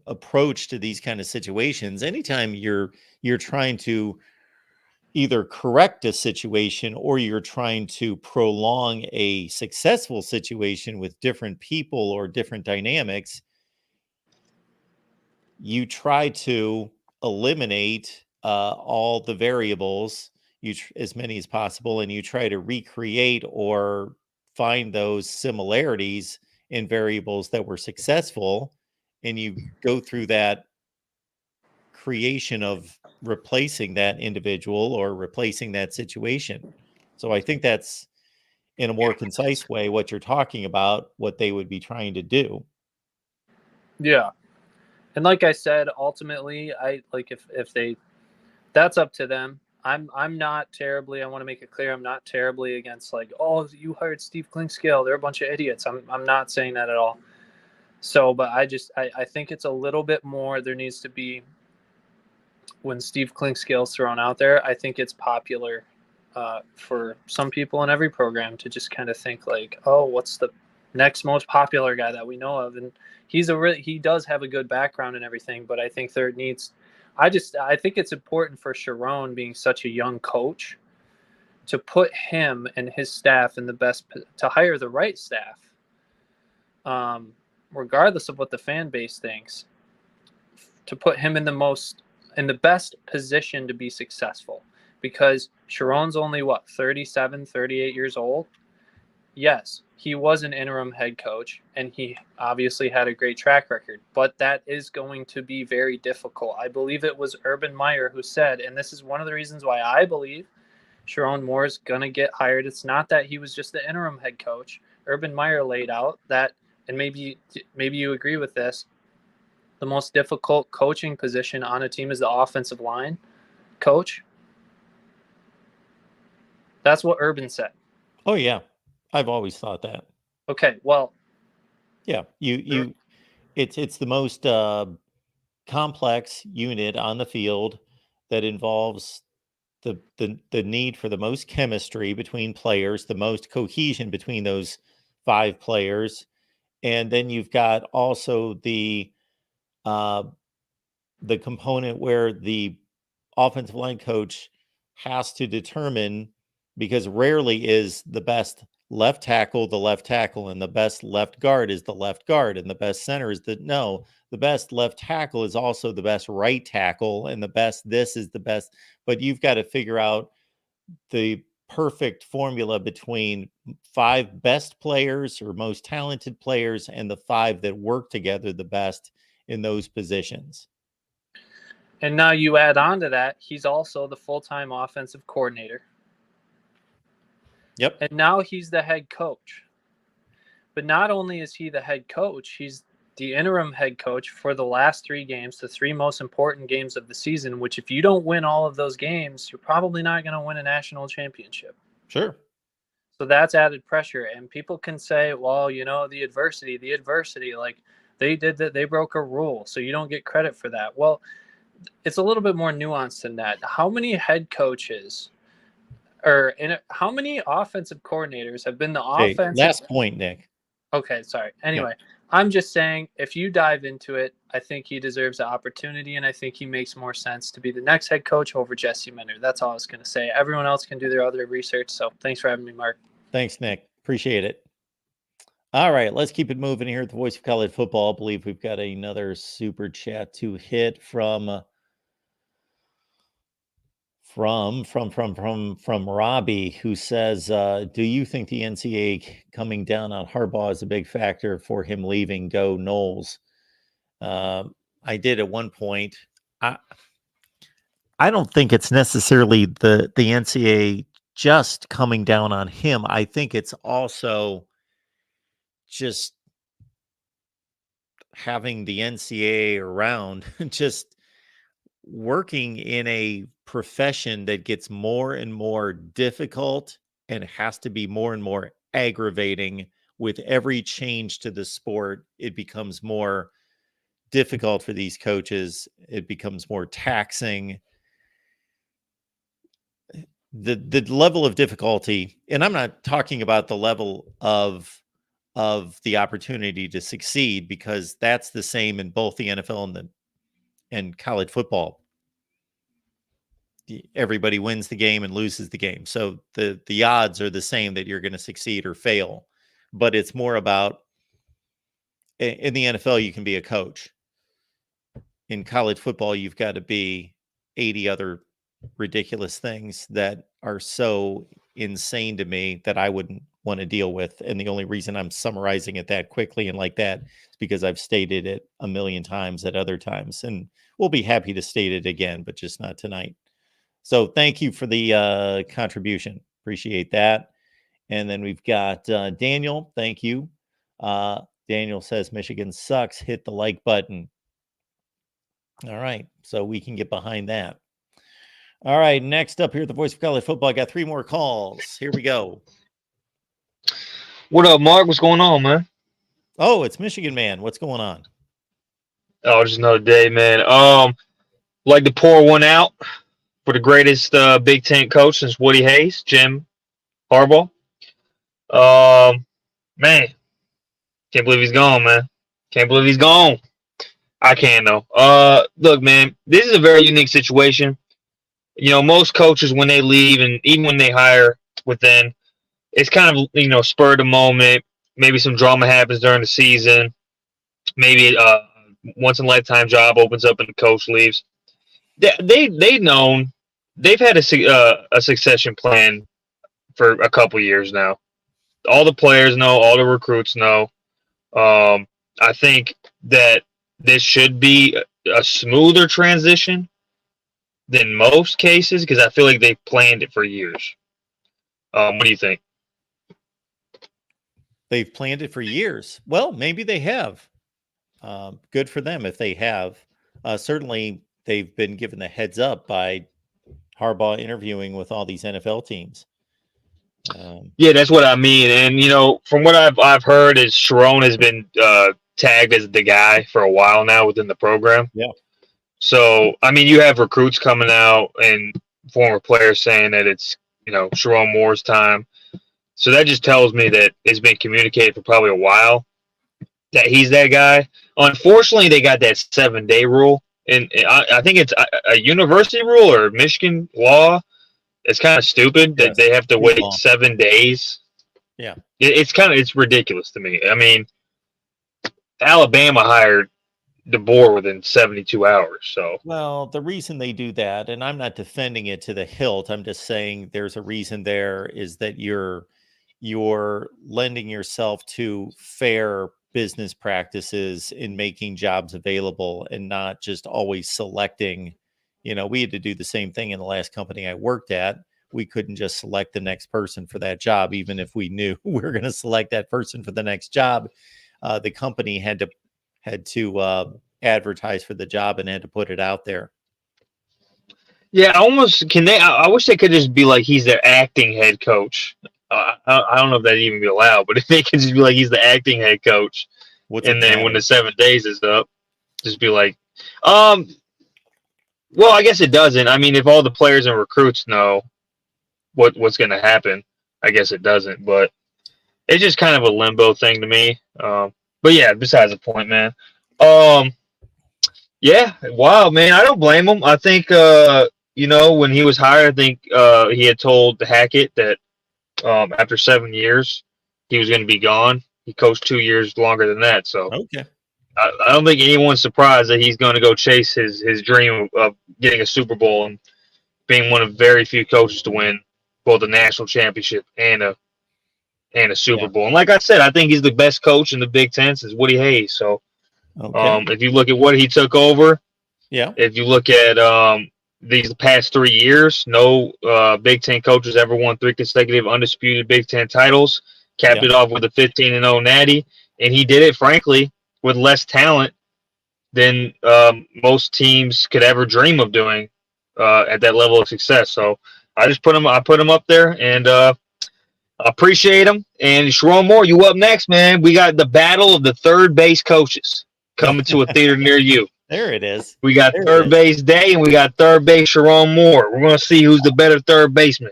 approach to these kind of situations. Anytime you're trying to either correct a situation or you're trying to prolong a successful situation with different people or different dynamics, you try to eliminate all the variables, as many as possible, and you try to recreate or find those similarities in variables that were successful, and you go through that creation of replacing that individual or replacing that situation. So I think that's, in a more concise way, what you're talking about, what they would be trying to do. Yeah. And like I said, ultimately, I like if they, that's up to them. I'm not terribly, I want to make it clear, I'm not terribly against like, oh, you hired Steve Clinkscale, they're a bunch of idiots. I'm not saying that at all. So, but I think it's a little bit more, there needs to be, when Steve Clinkscale's thrown out there, I think it's popular for some people in every program to just kind of think like, oh, what's the next most popular guy that we know of? And he does have a good background and everything, but I think there needs, I think it's important for Sharon, being such a young coach, to put him and his staff in the best, to hire the right staff, regardless of what the fan base thinks, to put him in the best position to be successful. Because Sharon's only 37, 38 years old. Yes, he was an interim head coach, and he obviously had a great track record, but that is going to be very difficult. I believe it was Urban Meyer who said, and this is one of the reasons why I believe Sharon Moore is going to get hired. It's not that he was just the interim head coach. Urban Meyer laid out that, and maybe you agree with this, the most difficult coaching position on a team is the offensive line coach. That's what Urban said. Oh yeah, I've always thought that. Okay, well, yeah, it's the most complex unit on the field that involves the need for the most chemistry between players, the most cohesion between those 5 players, and then you've got also the component where the offensive line coach has to determine, because rarely is the best left tackle the left tackle, and the best left guard is the left guard, and the best center is the best left tackle is also the best right tackle, and the best this is the best. But you've got to figure out the perfect formula between 5 best players or most talented players and the 5 that work together the best in those positions. And now you add on to that, he's also the full-time offensive coordinator. Yep. And now he's the head coach. But not only is he the head coach, he's the interim head coach for the last 3 games, the 3 most important games of the season, which if you don't win all of those games, you're probably not going to win a national championship. Sure. So that's added pressure. And people can say, well, the adversity, like they did that, they broke a rule, so you don't get credit for that. Well, it's a little bit more nuanced than that. How many head coaches how many offensive coordinators have been the offensive? Last point, Nick. Okay, sorry. Anyway, I'm just saying, if you dive into it, I think he deserves the opportunity, and I think he makes more sense to be the next head coach over Jesse Minter. That's all I was going to say. Everyone else can do their other research, so thanks for having me, Mark. Thanks, Nick. Appreciate it. All right, let's keep it moving here at the Voice of College Football. I believe we've got another super chat to hit from Robbie, who says, do you think the NCAA coming down on Harbaugh is a big factor for him leaving? Go Noles. I did at one point. I don't think it's necessarily the NCAA just coming down on him. I think it's also just having the NCAA around, just working in a profession that gets more and more difficult and has to be more and more aggravating with every change to the sport. It becomes more difficult for these coaches. It becomes more taxing. The level of difficulty, and I'm not talking about the level of the opportunity to succeed, because that's the same in both the NFL and college football. Everybody wins the game and loses the game, so the odds are the same that you're going to succeed or fail. But it's more about, in the NFL you can be a coach. In college football you've got to be 80 other ridiculous things that are so insane to me that I wouldn't want to deal with. And the only reason I'm summarizing it that quickly and like that is because I've stated it a million times at other times, and we'll be happy to state it again, but just not tonight. So thank you for the contribution. Appreciate that. And then we've got Daniel. Thank you. Daniel says Michigan sucks. Hit the like button. All right. So we can get behind that. All right, next up here at the Voice of College Football, I got 3 more calls. Here we go. What up, Mark? What's going on, man? Oh, it's Michigan Man. What's going on? Oh, just another day, man. Like to pour one out for the greatest Big Ten coach since Woody Hayes, Jim Harbaugh. Man, can't believe he's gone, man. Can't believe he's gone. I can though. Look, man, this is a very unique situation. You know, most coaches, when they leave and even when they hire within, it's kind of, you know, spur of the moment. Maybe some drama happens during the season. Maybe once in a lifetime job opens up and the coach leaves. They've known, they've had a succession plan for a couple years now. All the players know, all the recruits know. I think that this should be a smoother transition than most cases, because I feel like they've planned it for years. What do you think? They've planned it for years. Well, maybe they have. Good for them if they have. Certainly, they've been given the heads up by Harbaugh interviewing with all these NFL teams. Yeah, that's what I mean. And, you know, from what I've heard is Sharon has been tagged as the guy for a while now within the program. Yeah. So, I mean, you have recruits coming out and former players saying that it's, you know, Sharon Moore's time. So that just tells me that it's been communicated for probably a while that he's that guy. Unfortunately, they got that 7-day rule. And I think it's a university rule or Michigan law. It's kind of stupid that they have to wait 7 days. Yeah. It's ridiculous to me. I mean, Alabama hired DeBoer within 72 hours. So, well, the reason they do that, and I'm not defending it to the hilt, I'm just saying there's a reason there, is that you're lending yourself to fair business practices in making jobs available and not just always selecting. You know, we had to do the same thing in the last company I worked at. We couldn't just select the next person for that job, even if we knew we were going to select that person for the next job. The company had to advertise for the job and had to put it out there. Yeah, I wish they could just be like, he's their acting head coach. I don't know if that'd even be allowed, but if they could just be like, he's the acting head coach. And then when the 7 days is up, just be like, well, I guess it doesn't. I mean, if all the players and recruits know what's going to happen, I guess it doesn't. But it's just kind of a limbo thing to me. But yeah, besides the point, man. Yeah, wow, man. I don't blame him. I think, you know, when he was hired, I think he had told Hackett that after 7 years, he was going to be gone. He coached 2 years longer than that. So okay. I don't think anyone's surprised that he's going to go chase his dream of getting a Super Bowl and being one of very few coaches to win both a national championship and a Super Bowl. And like I said, I think he's the best coach in the Big Ten since Woody Hayes. So if you look at what he took over, if you look at these past 3 years, no Big Ten coaches ever won 3 consecutive undisputed Big Ten titles, capped it off with a 15-0 natty, and he did it, frankly, with less talent than most teams could ever dream of doing at that level of success. So I put him up there, and appreciate him. And Sharon Moore, you up next, man. We got the battle of the third base coaches coming to a theater near you. There it is. We got There it third is. base Day, and we got third base Sharon Moore. We're going to see who's the better third baseman.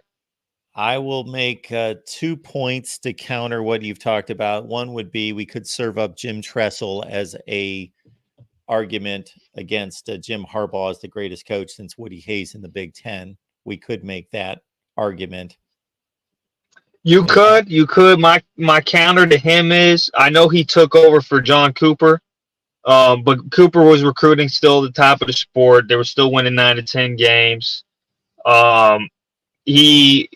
I will make 2 points to counter what you've talked about. One would be we could serve up Jim Tressel as a argument against Jim Harbaugh as the greatest coach since Woody Hayes in the Big Ten. We could make that argument. You could. My counter to him is I know he took over for John Cooper, but Cooper was recruiting still at the top of the sport. They were still winning 9 to 10 games. He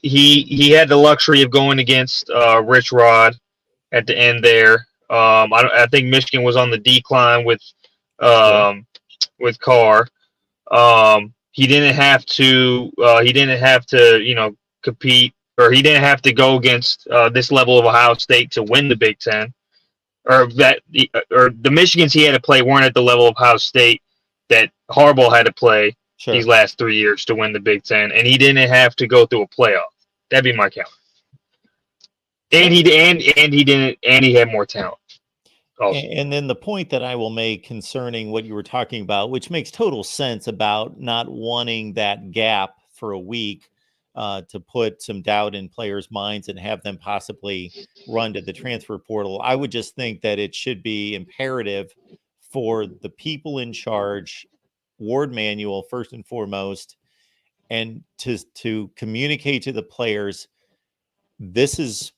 had the luxury of going against Rich Rod at the end there. I think Michigan was on the decline with Carr. He didn't have to. Compete, or he didn't have to go against this level of Ohio State to win the Big Ten. Or the Michigans he had to play weren't at the level of Ohio State that Harbaugh had to play these last 3 years to win the Big Ten, and he didn't have to go through a playoff. That'd be my count. And he had more talent. Also. And then the point that I will make concerning what you were talking about, which makes total sense about not wanting that gap for a week to put some doubt in players' minds and have them possibly run to the transfer portal. I would just think that it should be imperative for the people in charge, Ward Manuel first and foremost, and to communicate to the players, this is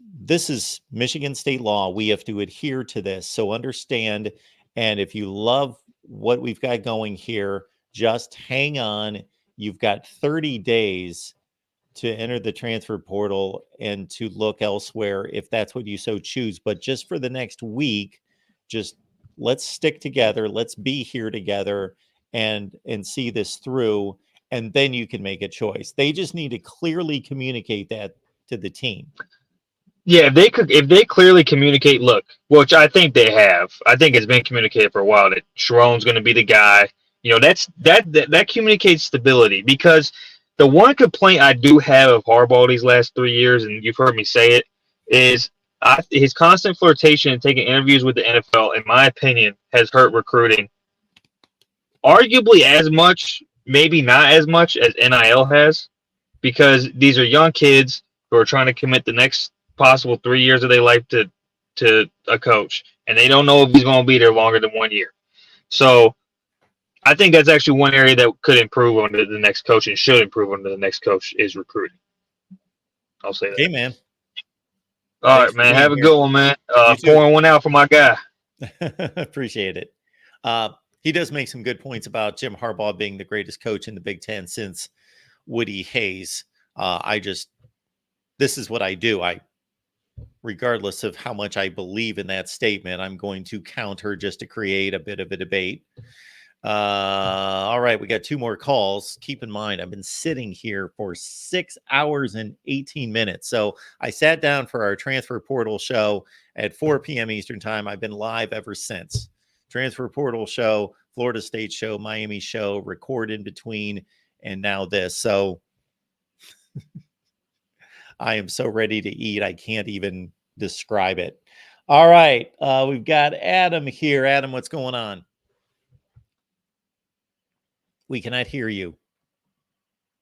Michigan state law. We have to adhere to this. So understand, and if you love what we've got going here, just hang on. You've got 30 days to enter the transfer portal and to look elsewhere if that's what you so choose. But just for the next week, just let's stick together. Let's be here together and see this through. And then you can make a choice. They just need to clearly communicate that to the team. Yeah, if they clearly communicate, look, which I think they have. I think it's been communicated for a while that Sharon's going to be the guy. That communicates stability, because the one complaint I do have of Harbaugh these last 3 years, and you've heard me say it, is his constant flirtation and taking interviews with the NFL, in my opinion, has hurt recruiting. Arguably as much, maybe not as much as NIL has, because these are young kids who are trying to commit the next possible 3 years of their life to a coach, and they don't know if he's going to be there longer than 1 year. So I think that's actually one area that could improve under the next coach and should improve under the next coach is recruiting. I'll say that. Hey, man. All right, man. Have a good one, man. Pouring one out for my guy. Appreciate it. He does make some good points about Jim Harbaugh being the greatest coach in the Big Ten since Woody Hayes. This is what I do. Regardless of how much I believe in that statement, I'm going to counter just to create a bit of a debate. All right, we got 2 more calls. Keep in mind, I've been sitting here for 6 hours and 18 minutes. So I sat down for our transfer portal show at 4 p.m. Eastern time. I've been live ever since. Transfer portal show, Florida State show, Miami show, record in between, and now this. So I am so ready to eat. I can't even describe it. All right. We've got Adam here. Adam, what's going on? We cannot hear you.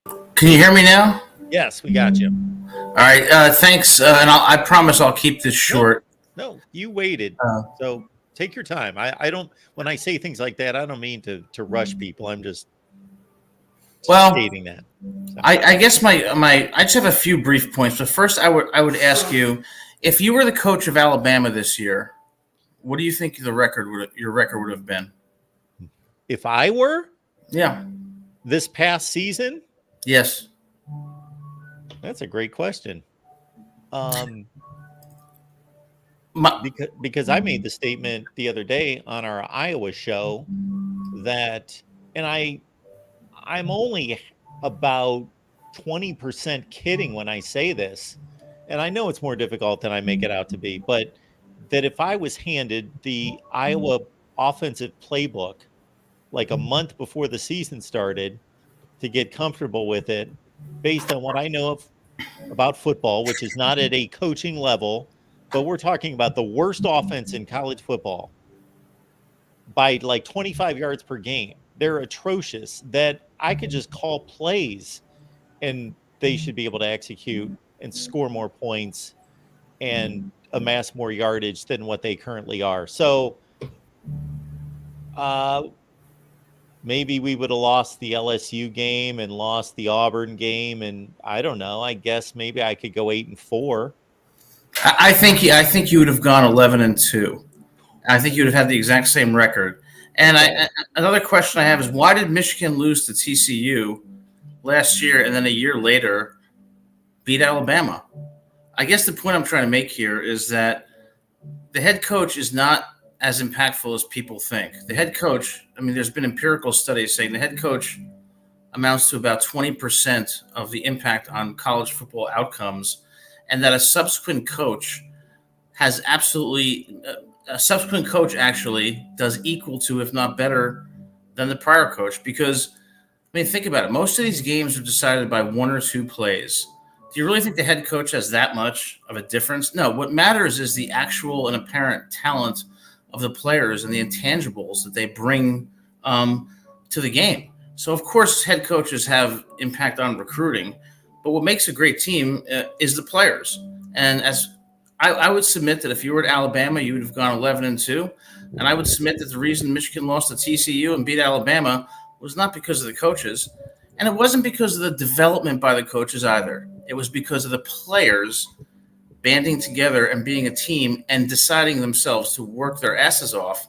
Can you hear me now? Yes, we got you. All right. Thanks. And I promise I'll keep this short. No, you waited. So take your time. I don't, when I say things like that, I don't mean to rush people. I'm just stating that. So. I guess I just have a few brief points. But first, I would ask you, if you were the coach of Alabama this year, what do you think your record would have been? If I were? Yeah. This past season? Yes. That's a great question. Because I made the statement the other day on our Iowa show that, and I'm only about 20% kidding when I say this, and I know it's more difficult than I make it out to be, but that if I was handed the Iowa offensive playbook like a month before the season started, to get comfortable with it based on what I know about football, which is not at a coaching level, but we're talking about the worst offense in college football by like 25 yards per game. They're atrocious that I could just call plays and they should be able to execute and score more points and amass more yardage than what they currently are. So maybe we would have lost the LSU game and lost the Auburn game. And I don't know, I guess maybe I could go 8-4. I think you would have gone 11-2. I think you would have had the exact same record. And another question I have is, why did Michigan lose to TCU last year and then a year later beat Alabama? I guess the point I'm trying to make here is that the head coach is not as impactful as people think. The head coach, I mean, there's been empirical studies saying the head coach amounts to about 20% of the impact on college football outcomes, and that a subsequent coach has a subsequent coach actually does equal to, if not better than the prior coach. Because, I mean, think about it. Most of these games are decided by 1 or 2 plays. Do you really think the head coach has that much of a difference? No. What matters is the actual and apparent talent of the players and the intangibles that they bring to the game. So, of course, head coaches have impact on recruiting, but what makes a great team is the players. And as I would submit that if you were at Alabama, you would have gone 11-2. And I would submit that the reason Michigan lost to TCU and beat Alabama was not because of the coaches. And it wasn't because of the development by the coaches either. It was because of the players banding together and being a team and deciding themselves to work their asses off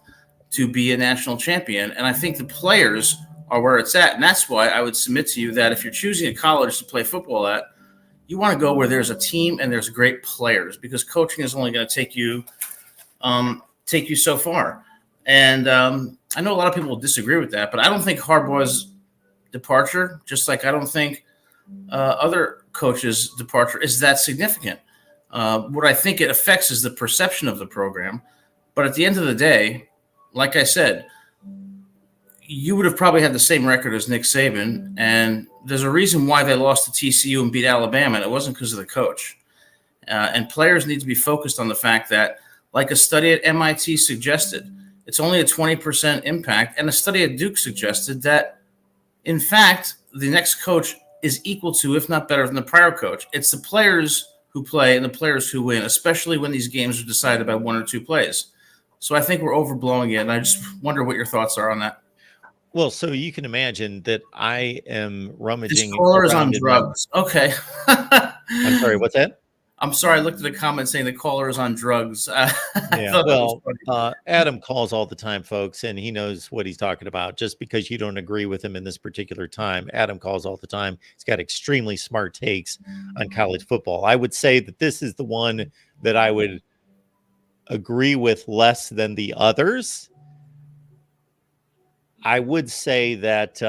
to be a national champion. And I think the players are where it's at. And that's why I would submit to you that if you're choosing a college to play football at, you want to go where there's a team and there's great players, because coaching is only going to take you so far. And I know a lot of people will disagree with that, but I don't think Harbaugh's departure, just like I don't think other coaches' departure, is that significant. What I think it affects is the perception of the program. But at the end of the day, like I said, you would have probably had the same record as Nick Saban, and there's a reason why they lost to TCU and beat Alabama, and it wasn't because of the coach. And players need to be focused on the fact that, like a study at MIT suggested, it's only a 20% impact, and a study at Duke suggested that, in fact, the next coach is equal to, if not better than, the prior coach. It's the players who play and the players who win, especially when these games are decided by 1 or 2 plays. So I think we're overblowing it, and I just wonder what your thoughts are on that. Well, so you can imagine that I am rummaging. This caller is on drugs. Okay. I'm sorry, what's that? I'm sorry, I looked at the comment saying the caller is on drugs. Yeah, well, Adam calls all the time, folks, and he knows what he's talking about. Just because you don't agree with him in this particular time, Adam calls all the time. He's got extremely smart takes on college football. I would say that this is the one that I would agree with less than the others. I would say that,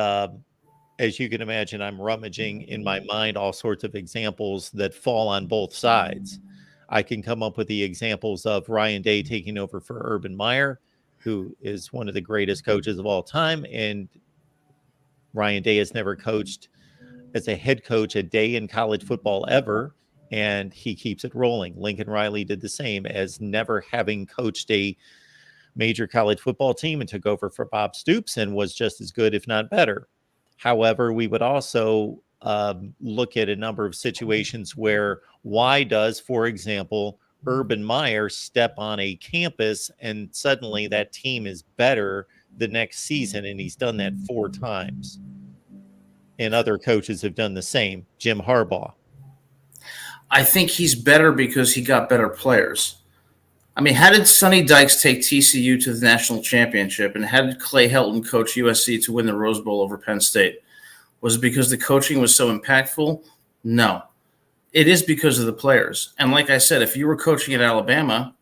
as you can imagine, I'm rummaging in my mind all sorts of examples that fall on both sides. I can come up with the examples of Ryan Day taking over for Urban Meyer, who is one of the greatest coaches of all time. And Ryan Day has never coached as a head coach a day in college football ever, and he keeps it rolling. Lincoln Riley did the same, as never having coached a major college football team, and took over for Bob Stoops and was just as good, if not better. However, we would also look at a number of situations where why does, for example, Urban Meyer step on a campus and suddenly that team is better the next season, and he's done that 4 times. And other coaches have done the same. Jim Harbaugh. I think he's better because he got better players. I mean, how did Sonny Dykes take TCU to the national championship, and how did Clay Helton coach USC to win the Rose Bowl over Penn State? Was it because the coaching was so impactful? No. It is because of the players. And like I said, if you were coaching at Alabama,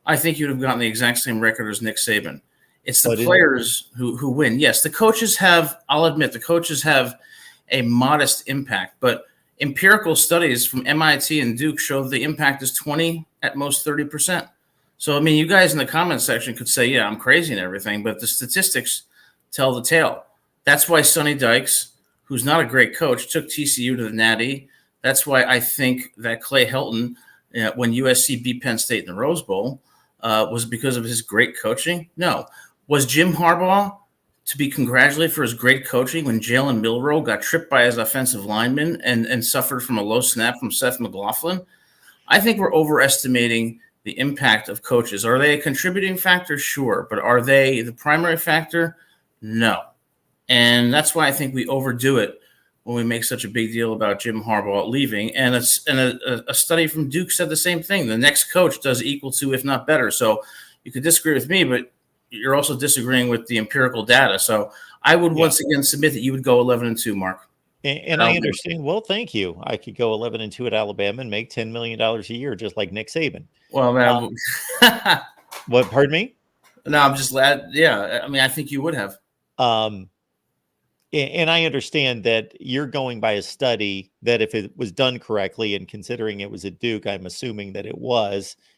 I think you'd have gotten the exact same record as Nick Saban. It's the players who win. Yes, the coaches have, I'll admit, the coaches have a modest impact, but empirical studies from MIT and Duke show the impact is 20, at most 30%. So, I mean, you guys in the comment section could say, yeah, I'm crazy and everything, but the statistics tell the tale. That's why Sonny Dykes who's not a great coach, took TCU to the Natty. That's why I think that Clay Helton, when USC beat Penn State in the Rose Bowl, was because of his great coaching? No. Was Jim Harbaugh to be congratulated for his great coaching when Jalen Milroe got tripped by his offensive lineman and suffered from a low snap from Seth McLaughlin? I think we're overestimating the impact of coaches. Are they a contributing factor? Sure. But are they the primary factor? No. And that's why I think we overdo it when we make such a big deal about Jim Harbaugh leaving. And a study from Duke said the same thing. The next coach does equal to, if not better. So you could disagree with me, but you're also disagreeing with the empirical data. So I would once again submit that you would go 11-2, Mark. And I understand. Well, thank you. I could go 11-2 at Alabama and make $10 million a year, just like Nick Saban. Well, man, what? Pardon me? No, I'm just glad. Yeah, I mean, I think you would have. And I understand that you're going by a study that if it was done correctly, and considering it was at Duke, I'm assuming that it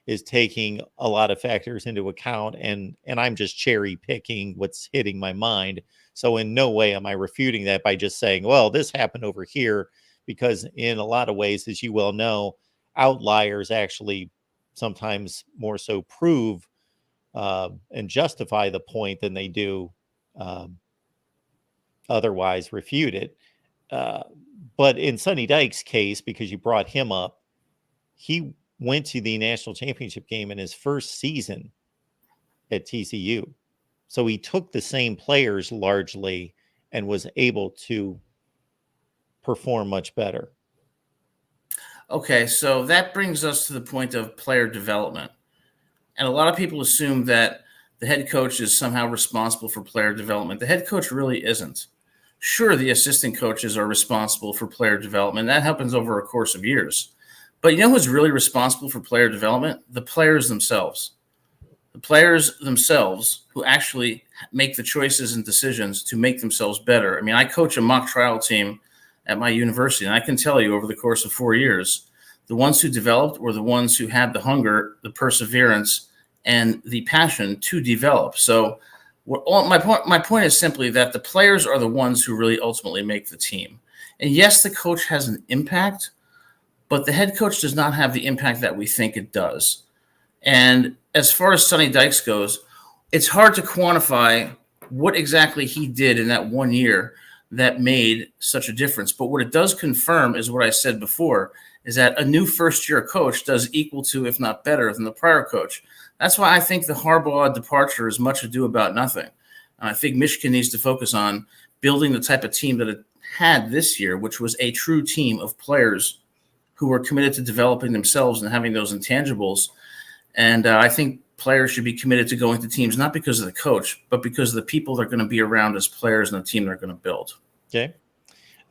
is taking a lot of factors into account. And I'm just cherry picking what's hitting my mind. So in no way am I refuting that by just saying, well, this happened over here, because in a lot of ways, as you well know, outliers actually sometimes more so prove and justify the point than they do otherwise refute it. But in Sonny Dykes' case, because you brought him up, he went to the national championship game in his first season at TCU. So he took the same players largely and was able to perform much better. Okay, so that brings us to the point of player development. And a lot of people assume that the head coach is somehow responsible for player development. The head coach really isn't. Sure, the assistant coaches are responsible for player development. That happens over a course of years. But you know who's really responsible for player development? The players themselves. The players themselves who actually make the choices and decisions to make themselves better. I mean, I coach a mock trial team at my university, and I can tell you over the course of 4 years, the ones who developed were the ones who had the hunger, the perseverance, and the passion to develop. So my point is simply that the players are the ones who really ultimately make the team. And yes, the coach has an impact, but the head coach does not have the impact that we think it does. And as far as Sonny Dykes goes, it's hard to quantify what exactly he did in that 1 year that made such a difference. But what it does confirm is what I said before, is that a new first-year coach does equal to, if not better, than the prior coach. That's why I think the Harbaugh departure is much ado about nothing. And I think Michigan needs to focus on building the type of team that it had this year, which was a true team of players who were committed to developing themselves and having those intangibles. And I think players should be committed to going to teams, not because of the coach, but because of the people they're going to be around as players and the team they're going to build. Okay.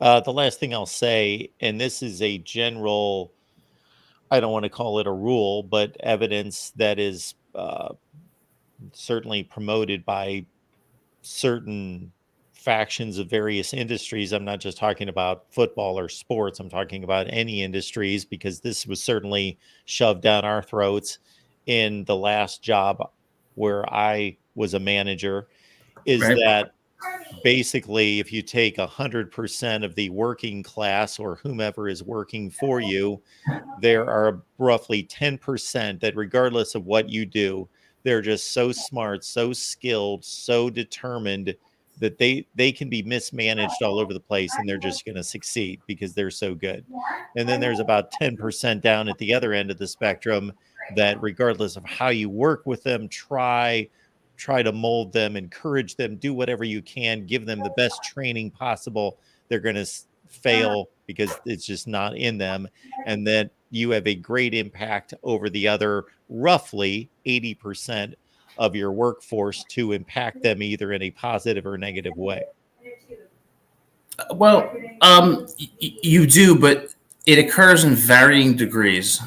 The last thing I'll say, and this is a general, I don't want to call it a rule, but evidence that is certainly promoted by certain factions of various industries. I'm not just talking about football or sports. I'm talking about any industries, because this was certainly shoved down our throats in the last job where I was a manager, is Right. that basically if you take 100% of the working class or whomever is working for you, there are roughly 10% that regardless of what you do, they're just so smart, so skilled, so determined that they can be mismanaged all over the place and they're just going to succeed because they're so good. And then there's about 10% down at the other end of the spectrum that regardless of how you work with them, try to mold them, encourage them, do whatever you can, give them the best training possible, they're going to fail because it's just not in them. And that you have a great impact over the other roughly 80% of your workforce to impact them either in a positive or negative way. Well, you do, but it occurs in varying degrees.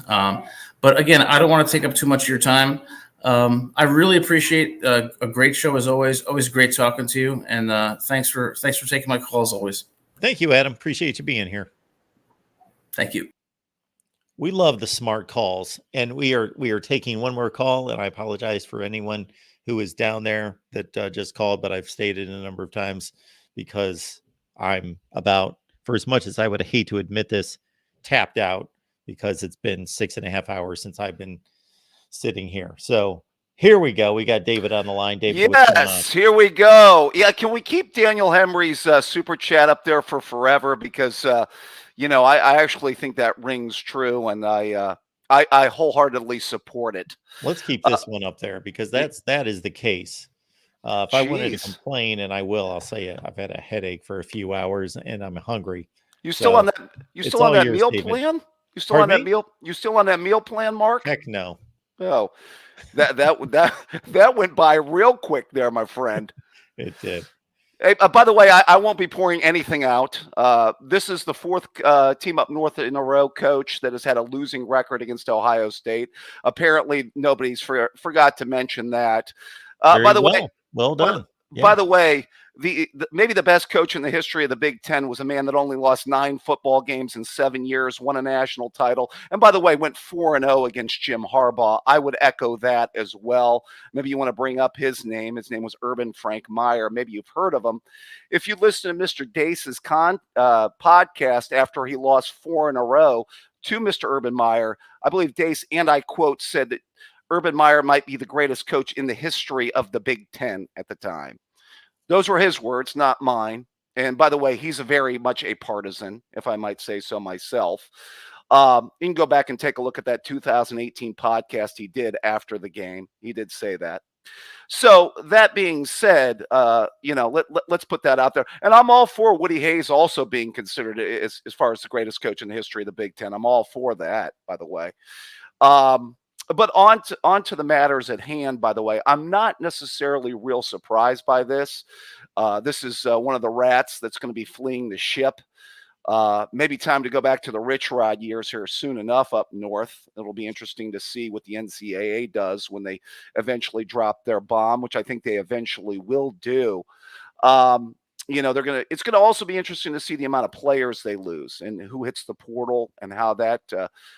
But again, I don't want to take up too much of your time. I really appreciate a great show as always. Always great talking to you, and thanks for taking my call as always. Thank you, Adam. Appreciate you being here. Thank you. We love the smart calls, and we are taking one more call. And I apologize for anyone who is down there that just called, but I've stated a number of times because I'm about, for as much as I would hate to admit this, tapped out because it's been 6.5 hours since I've been sitting here. So here we go. We got David on the line. David, what's going on? Yes, here we go. Yeah, can we keep Daniel Henry's super chat up there for forever? Because I actually think that rings true, and I wholeheartedly support it. Let's keep this one up there because that is the case. If I wanted to Jeez. complain, and I will, I'll say it. I've had a headache for a few hours, and I'm hungry. You still So, on that? You it's still on all that yours, meal David. plan? You still Pardon on that me? meal? You still on that meal plan, Mark? Heck no. Oh, that went by real quick there, my friend. It did. Hey, by the way, I won't be pouring anything out. This is the fourth team up north in a row, Coach, that has had a losing record against Ohio State. Apparently, nobody's forgot to mention that. By the way, well done. By the way, maybe the best coach in the history of the Big Ten was a man that only lost 9 football games in 7 years, won a national title, and by the way, went 4-0 against Jim Harbaugh. I would echo that as well. Maybe you want to bring up his name. His name was Urban Frank Meyer. Maybe you've heard of him. If you listen to Mr. Dace's podcast after he lost 4 in a row to Mr. Urban Meyer, I believe Dace, and I quote, said that Urban Meyer might be the greatest coach in the history of the Big Ten at the time. Those were his words, not mine. And by the way, he's very much a partisan, if I might say so myself. You can go back and take a look at that 2018 podcast he did after the game. He did say that. So that being said, let's put that out there. And I'm all for Woody Hayes also being considered as far as the greatest coach in the history of the Big Ten. I'm all for that, by the way. But on to the matters at hand, by the way, I'm not necessarily real surprised by this. This is one of the rats that's going to be fleeing the ship. Maybe time to go back to the Rich Rod years here soon enough up north. It'll be interesting to see what the NCAA does when they eventually drop their bomb, which I think they eventually will do. It's going to also be interesting to see the amount of players they lose and who hits the portal and how that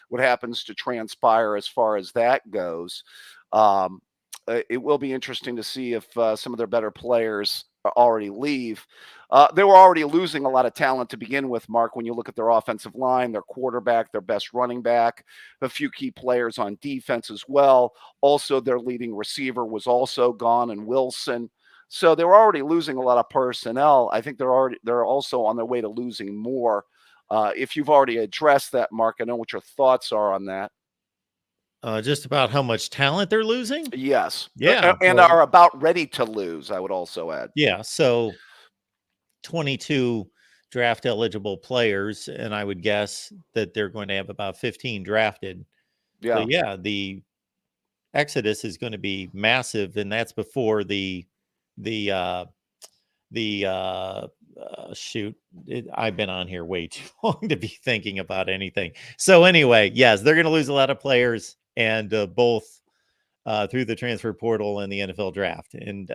what happens to transpire as far as that goes. It will be interesting to see if some of their better players already leave. They were already losing a lot of talent to begin with, Mark, when you look at their offensive line, their quarterback, their best running back, a few key players on defense as well. Also, their leading receiver was also gone, and Wilson. So they were already losing a lot of personnel. I think they're also on their way to losing more. If you've already addressed that, Mark, I know what your thoughts are on that. Just about how much talent they're losing? Yes. Yeah. And are about ready to lose, I would also add. Yeah. So 22 draft eligible players, and I would guess that they're going to have about 15 drafted. Yeah. So yeah, the exodus is going to be massive, and that's before I've been on here way too long to be thinking about anything. So anyway, yes, they're going to lose a lot of players, and both through the transfer portal and the NFL draft. And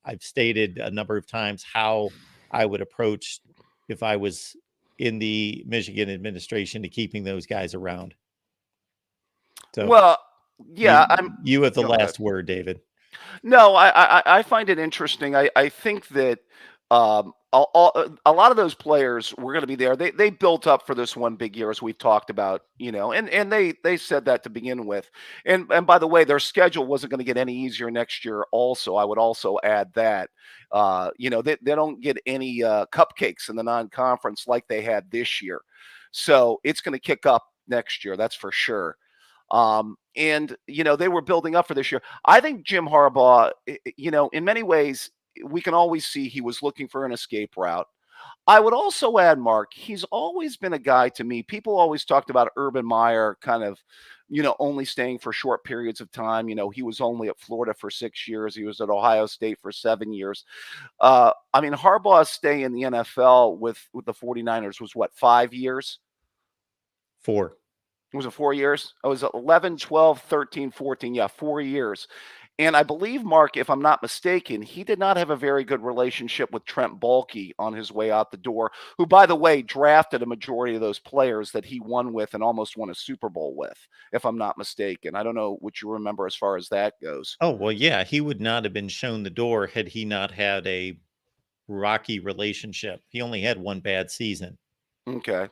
I've stated a number of times how I would approach if I was in the Michigan administration to keeping those guys around. So, well, yeah, you have the last word, David. No, I find it interesting. I think that a lot of those players were going to be there. They built up for this one big year, as we've talked about, and they said that to begin with. And by the way, their schedule wasn't going to get any easier next year. Also, I would also add that, they don't get any cupcakes in the non-conference like they had this year. So it's going to kick up next year. That's for sure. And they were building up for this year. I think Jim Harbaugh, in many ways, we can always see he was looking for an escape route. I would also add, Mark, he's always been a guy to me. People always talked about Urban Meyer kind of, only staying for short periods of time. He was only at Florida for 6 years. He was at Ohio State for 7 years. Harbaugh's stay in the NFL with the 49ers was what, 5 years? 4. Was it 4 years? I was 11, 12, 13, 14. Yeah, 4 years. And I believe, Mark, if I'm not mistaken, he did not have a very good relationship with Trent Baalke on his way out the door, who, by the way, drafted a majority of those players that he won with and almost won a Super Bowl with, if I'm not mistaken. I don't know what you remember as far as that goes. Oh, well, yeah, he would not have been shown the door had he not had a rocky relationship. He only had one bad season. Okay.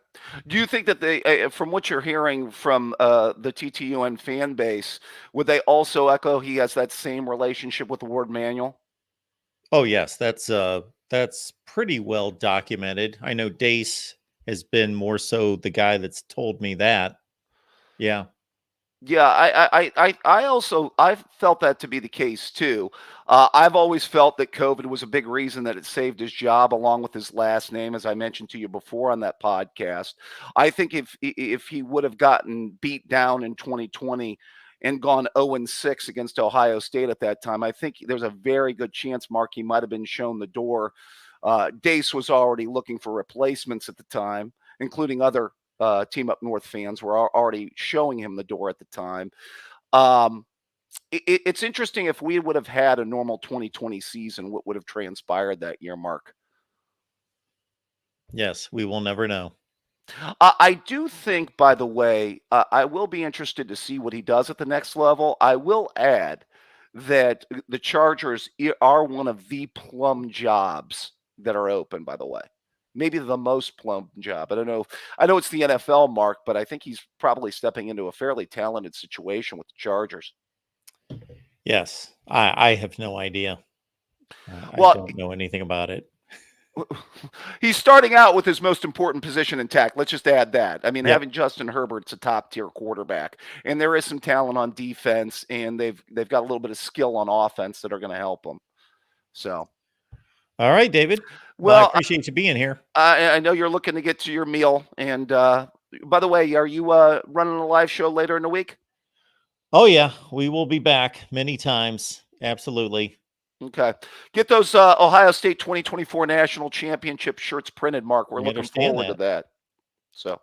Do you think that they, from what you're hearing from the TTUN fan base, would they also echo he has that same relationship with Ward Manuel? Oh yes, that's pretty well documented. I know Dace has been more so the guy that's told me that. Yeah. Yeah, I also I've felt that to be the case too. I've always felt that COVID was a big reason that it saved his job, along with his last name, as I mentioned to you before on that podcast. I think if he would have gotten beat down in 2020 and gone 0-6 against Ohio State at that time, I think there's a very good chance, Mark, he might have been shown the door. Dace was already looking for replacements at the time, including other Team Up North fans were already showing him the door at the time. It's interesting if we would have had a normal 2020 season, what would have transpired that year, Mark? Yes, we will never know. I do think, by the way, I will be interested to see what he does at the next level. I will add that the Chargers are one of the plum jobs that are open, by the way. Maybe the most plum job. I don't know. I know it's the NFL, Mark, but I think he's probably stepping into a fairly talented situation with the Chargers. Yes, I have no idea. I Well, don't know anything about it. he's starting out with his most important position intact. Let's just add that. I mean, Yep. having Justin Herbert's a top tier quarterback, and there is some talent on defense, and they've got a little bit of skill on offense that are going to help them. So, All right, David. Well, I well, appreciate you being here. I know you're looking to get to your meal, and by the way, are you running a live show later in the week? Oh yeah, we will be back many times. Absolutely. Okay. Get those Ohio State 2024 National Championship shirts printed, Mark. We're We looking understand forward to that. So,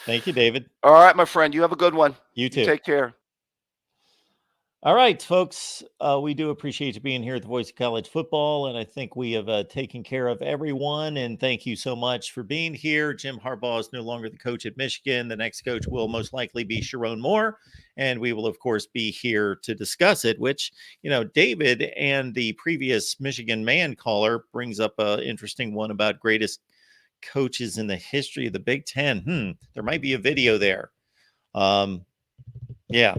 Thank you, David. all right, my friend. You have a good one. You You too. take care. All right, folks. We do appreciate you being here at the Voice of College Football, and I think we have taken care of everyone. And thank you so much for being here. Jim Harbaugh is no longer the coach at Michigan. The next coach will most likely be Sharon Moore, and we will, of course, be here to discuss it. Which, David and the previous Michigan man caller brings up an interesting one about greatest coaches in the history of the Big Ten. There might be a video there. Yeah.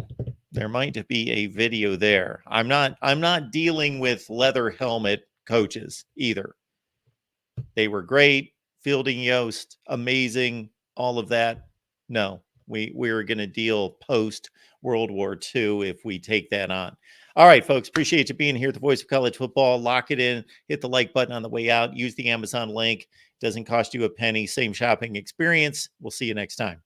There might be a video there. I'm not dealing with leather helmet coaches either. They were great. Fielding Yost, amazing, all of that. No, we're going to deal post World War II if we take that on. All right, folks, appreciate you being here at the Voice of College Football. Lock it in. Hit the like button on the way out. Use the Amazon link. Doesn't cost you a penny. Same shopping experience. We'll see you next time.